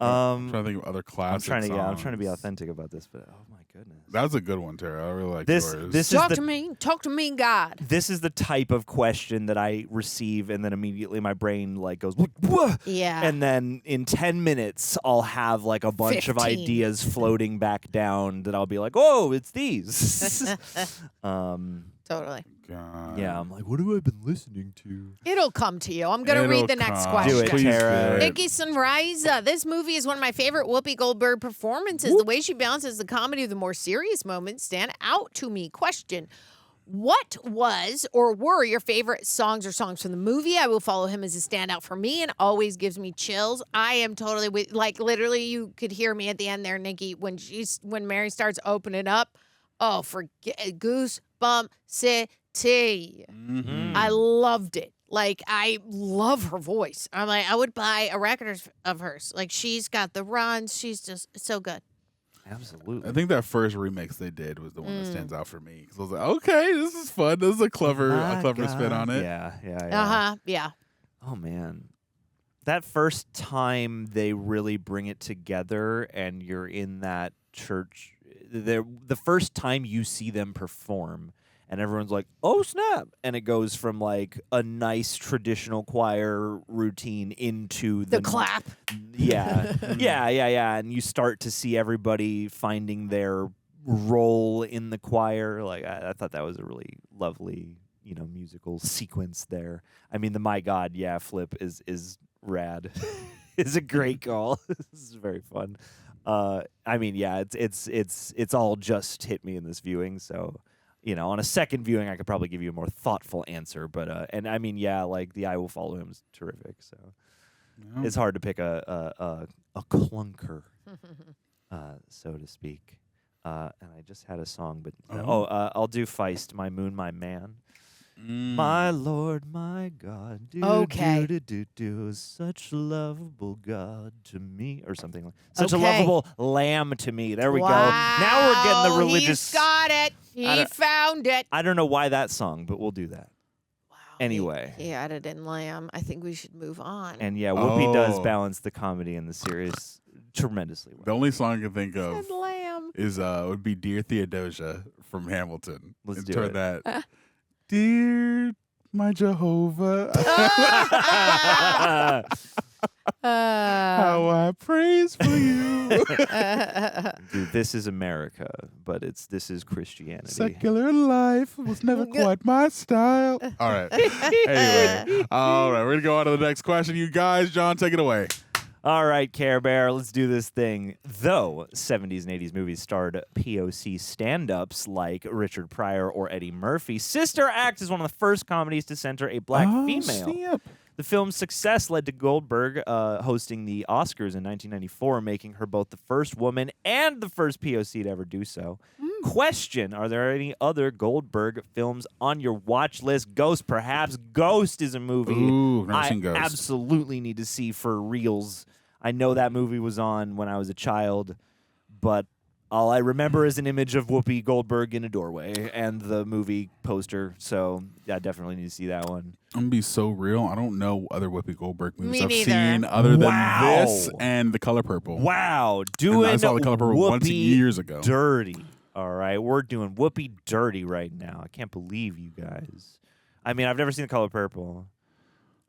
I'm trying to think of other classic I'm songs. trying to be authentic about this, but oh my goodness. That was a good one, Tara. I really like This- yours. this is Talk the- to me. Talk to me, God. This is the type of question that I receive, and then immediately my brain like goes, "Whoa!" Yeah. And then in 10 minutes, I'll have like a bunch of 15. ideas floating back down that I'll be like, "Oh, it's these." Totally. God. Yeah, I'm like, what have I been listening to? It'll come to you. I'm going to read the next question. Do it, Tara. Nikki Sunrise, this movie is one of my favorite Whoopi Goldberg performances. The way she balances the comedy with the more serious moments stand out to me. Question. What was or were your favorite songs or songs from the movie? I will follow him as a standout for me and always gives me chills. I am totally with, like, literally you could hear me at the end there, Nikki, when Mary starts opening up. Oh, forget Goosebump City. Mm-hmm. I loved it. Like, I love her voice. I'm like, I would buy a record of hers. Like, she's got the runs. She's just so good. Absolutely. I think that first remix they did was the one that stands out for me. Because I was like, okay, this is fun. This is a clever spin on it. Yeah. Yeah. Oh man, that first time they really bring it together, and you're in that church. The first time you see them perform, and everyone's like, "Oh snap!" And it goes from like a nice traditional choir routine into The clap. Yeah, yeah, and you start to see everybody finding their role in the choir. Like I thought that was a really lovely, musical sequence there. I mean, the "My God, yeah" flip is rad. It's a great call. This is very fun. I mean, yeah, it's all just hit me in this viewing. So, on a second viewing, I could probably give you a more thoughtful answer. But and I mean, yeah, like the "I Will Follow Him" is terrific. So it's hard to pick a clunker, so to speak. And I just had a song, but I'll do "Feist," "My Moon, My Man." My Lord, my God, do such a lovable God to me, or something like such a lovable lamb to me. There we go. Now we're getting the religious. He's got it. He found it. I don't know why that song, but we'll do that. Wow. Anyway, he added in lamb. I think we should move on. And yeah, Whoopi does balance the comedy and the serious tremendously well. The only song I can think of lamb. is would be "Dear Theodosia" from Hamilton. Let's do it. That. Dear my Jehovah, how I praise for you. Dude, this is America, but this is Christianity. Secular life was never quite my style. All right. Anyway, all right, we're gonna go on to the next question. You guys, John, take it away. All right, Care Bear, let's do this thing. Though 70s and 80s movies starred POC stand-ups like Richard Pryor or Eddie Murphy, Sister Act is one of the first comedies to center a black female. Snap. The film's success led to Goldberg hosting the Oscars in 1994, making her both the first woman and the first POC to ever do so. Question, are there any other Goldberg films on your watch list? Ghost, perhaps. Ghost is a movie never seen Ghost. Absolutely need to see for reals. I know that movie was on when I was a child, but all I remember is an image of Whoopi Goldberg in a doorway and the movie poster, so I definitely need to see that one. I'm going to be so real. I don't know other Whoopi Goldberg movies Me I've neither. seen other than this and The Color Purple. Wow. And I saw The Color Purple once years ago. Dirty. All right, we're doing Whoopi dirty right now. I can't believe you guys. I mean, I've never seen The Color Purple.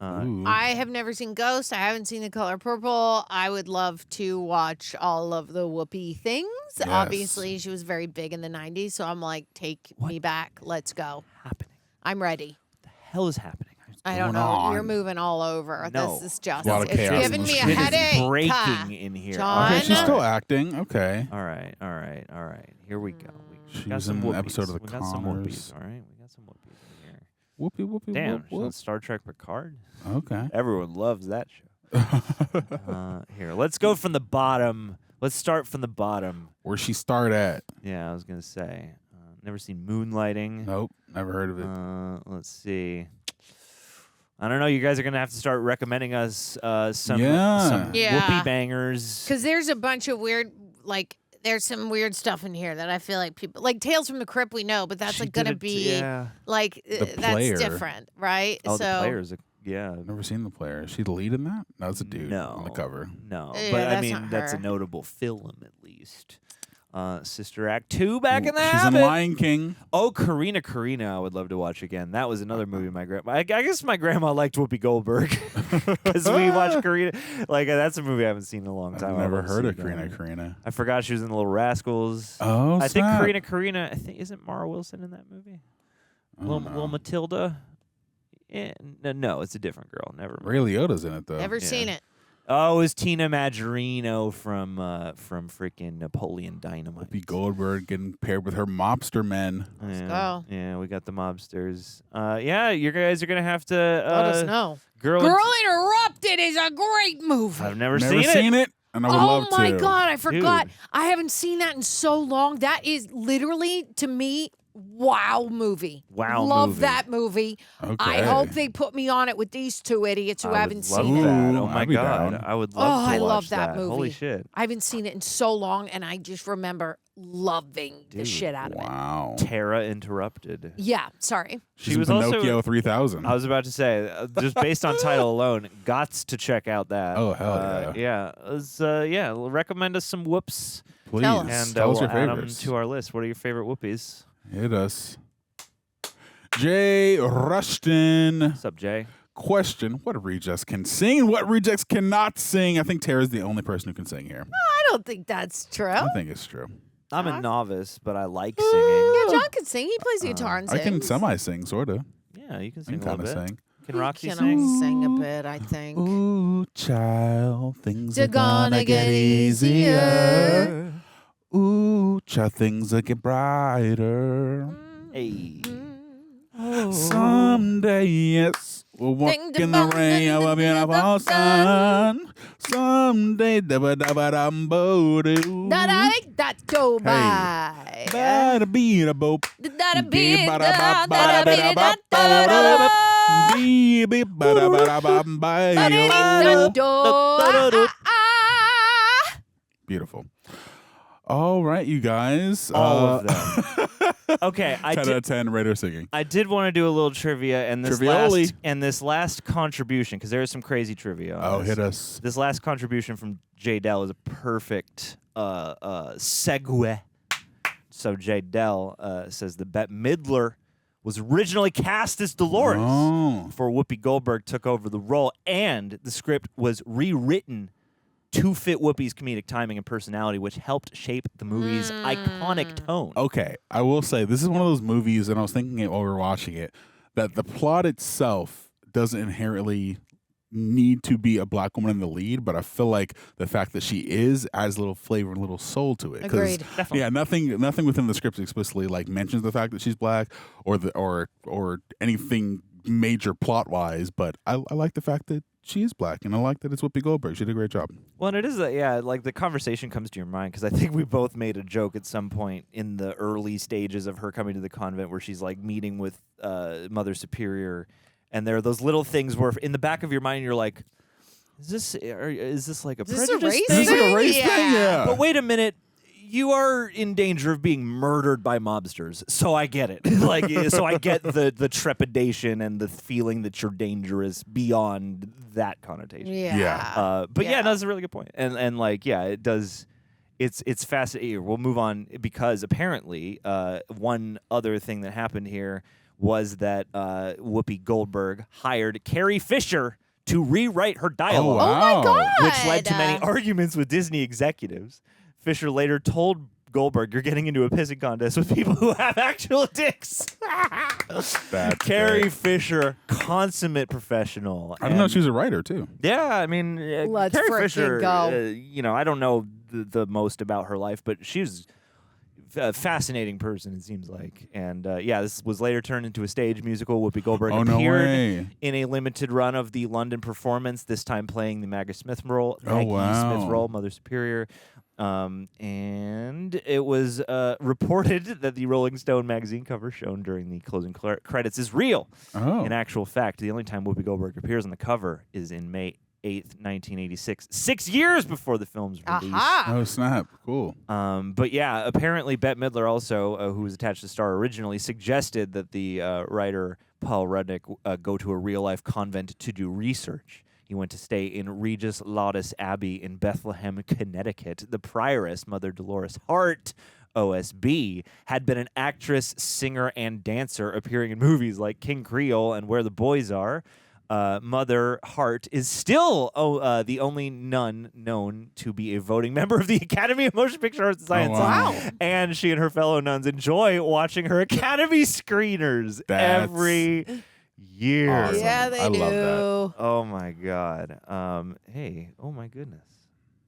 I have never seen Ghost. I haven't seen The Color Purple. I would love to watch all of the Whoopi things. Yes. Obviously, she was very big in the 90s, so I'm like, take me back. Let's go. Happening? I'm ready. What the hell is happening? I don't know. on? You're moving all over. No. This is just, A lot of it's chaos giving in me a the street. headache. Breaking in here. John? Okay, she's still acting. Okay. All right. Here we go. She got was some in an Whoopies. episode of The We got some Connors. Whoopies. All right, we got some Whoopies in here. Whoopi. Damn, she's on Star Trek Picard. Okay. Everyone loves that show. Here, let's go from the bottom. Let's start from the bottom. Where'd she start at? Yeah, I was gonna say. Never seen Moonlighting. Nope, never heard of it. Let's see. I don't know. You guys are gonna have to start recommending us some Yeah. Whoopi bangers. Because there's a bunch of weird, like, there's some weird stuff in here that I feel like people, like Tales from the Crypt, we know, but that's She like gonna did it, be yeah. like Player. that's different, right? Oh, so the players. Yeah. I've never seen The Player. Is she the lead in that? No, it's a dude No. on the cover. No, Yeah, but I that's mean not that's a her. notable film at least. Sister Act 2 back in the She's habit. in Lion King. Oh, Karina, I would love to watch again. That was another movie my grandma. I guess my grandma liked Whoopi Goldberg because we watched Karina. Like that's a movie I haven't seen in a long time. I've never I'd love to heard see of that. Karina. I forgot she was in The Little Rascals. Oh, I think snap. Karina. I think isn't Mara Wilson in that movie? I don't Little know. Matilda. Yeah, no, it's a different girl. Never mind. Ray Liotta's in it though. never seen it. Oh, it was Tina Majorino from freaking Napoleon Dynamite. Whoopi Goldberg getting paired with her mobster men. Yeah, go. Yeah, we got the mobsters. Yeah, you guys are gonna have to Let us know. Girl Interrupted is a great movie. I've never Never seen it. and I would love to. Oh my God, I forgot. Dude. I haven't seen that in so long. That is literally, to me, wow movie. Wow Love movie. that movie. Okay. I hope they put me on it with these two idiots who I would haven't love seen it. that. Ooh, Oh my I'd be God, down. I would love to I watch love that movie. Holy shit. I haven't seen it in so long, and I just remember loving the Dude, shit out of it. Wow. Tara Interrupted. Yeah, sorry. She's She was in also- Pinocchio 3000. I was about to say, just based on title alone, gots to check out that. Oh, hell yeah. Yeah, recommend us some whoops. Please. Tell us. And Tell us we'll your add them favorites. to our list. What are your favorite whoopies? Hit us. Jay Rushton. What's up, Jay? Question: what rejects can sing and what rejects cannot sing? I think Tara's the only person who can sing here. I don't think that's true. I think it's true. I'm a novice, but I like singing. Yeah, John can sing. He plays guitar and I sings. can semi-sing, sort of. Yeah, you can I sing can a little kind of bit. sing. Can Roxy Can sing? sing a bit, I think. Ooh, child, things They're are gonna get easier. Ooh, child, things will get brighter. Hey. Someday, yes, we'll walk in the rain of a beautiful sun. Someday, da-ba-da-ba-dum-bo-doo. That go by. Ba-da-bee-da-bo. Beautiful. All right, you guys. All of them. Okay, 10 out of 10 radar singing. I did want to do a little trivia and Trivioli. this last contribution, because there is some crazy trivia on this. Hit us. This last contribution from Jay Dell is a perfect segue. So Jay Dell says that Bette Midler was originally cast as Dolores before Whoopi Goldberg took over the role, and the script was rewritten to fit Whoopi's comedic timing and personality, which helped shape the movie's iconic tone. Okay, I will say this is one of those movies, and I was thinking it while we were watching it, that the plot itself doesn't inherently need to be a black woman in the lead, but I feel like the fact that she is adds a little flavor and a little soul to it. Agreed. Yeah, nothing within the script explicitly like mentions the fact that she's black or anything major plot wise, but I like the fact that she is black, and I like that it's Whoopi Goldberg. She did a great job. Well, and it is, like the conversation comes to your mind, because I think we both made a joke at some point in the early stages of her coming to the convent where she's like meeting with Mother Superior, and there are those little things where in the back of your mind you're like, is this like a prejudice thing? Is this like a race thing? Yeah. But wait a minute. You are in danger of being murdered by mobsters, so I get it. So I get the trepidation and the feeling that you're dangerous beyond that connotation. Yeah. But no, that's a really good point. And it does. It's fascinating. We'll move on because apparently one other thing that happened here was that Whoopi Goldberg hired Carrie Fisher to rewrite her dialogue. Oh, wow. my God. Which led to many arguments with Disney executives. Fisher later told Goldberg, "You're getting into a pissing contest with people who have actual dicks." Carrie Fisher, consummate professional. I didn't know she was a writer too. Yeah, I mean, Let's Carrie frickin' Fisher. go. I don't know the most about her life, but she was a fascinating person, it seems like. And this was later turned into a stage musical. Whoopi Goldberg appeared in a limited run of the London performance, this time playing the Maggie Smith role, Mother Superior. And it was reported that the Rolling Stone magazine cover shown during the closing credits is real. In actual fact, the only time Whoopi Goldberg appears on the cover is in May 8th, 1986, 6 years before the film's release. Oh, snap. Cool. But yeah, apparently Bette Midler also, who was attached to the star originally, suggested that the writer Paul Rudnick go to a real-life convent to do research. He went to stay in Regis Laudis Abbey in Bethlehem, Connecticut. The prioress, Mother Dolores Hart, OSB, had been an actress, singer, and dancer appearing in movies like King Creole and Where the Boys Are. Mother Hart is still the only nun known to be a voting member of the Academy of Motion Picture Arts and Sciences. Wow. And she and her fellow nuns enjoy watching her Academy screeners every year. Awesome. Yeah, they I do. love that. Oh my God. Hey, oh my goodness.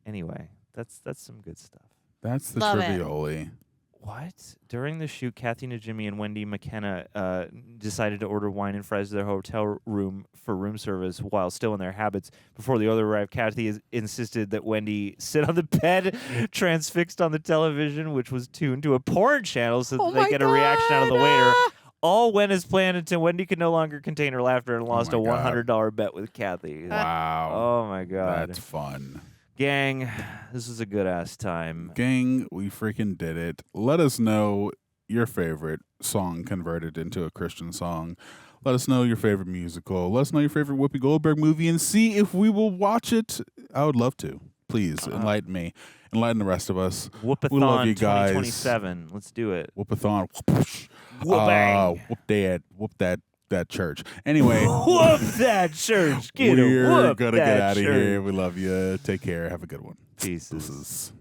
Anyway, that's some good stuff. That's the Love it. trivioli. What? During the shoot, Kathy Najimy and Wendy McKenna decided to order wine and fries to their hotel room for room service while still in their habits. Before the order arrived, Kathy insisted that Wendy sit on the bed, transfixed on the television, which was tuned to a porn channel so that they get a reaction out of the waiter. All went as planned until Wendy could no longer contain her laughter and lost a $100 bet with Kathy. Wow. Oh, my God. That's fun. Gang, this is a good-ass time. Gang, we freaking did it. Let us know your favorite song converted into a Christian song. Let us know your favorite musical. Let us know your favorite Whoopi Goldberg movie and see if we will watch it. I would love to. Please enlighten me. enlighten the rest of us. Whoopathon We love you guys. 2027. Let's do it. Whoopathon. Whoop-bang. Whoop that church. Anyway. Whoop that church. We're whoop gonna that get out of church. here. We love you. Take care. Have a good one. Peace. Deuces.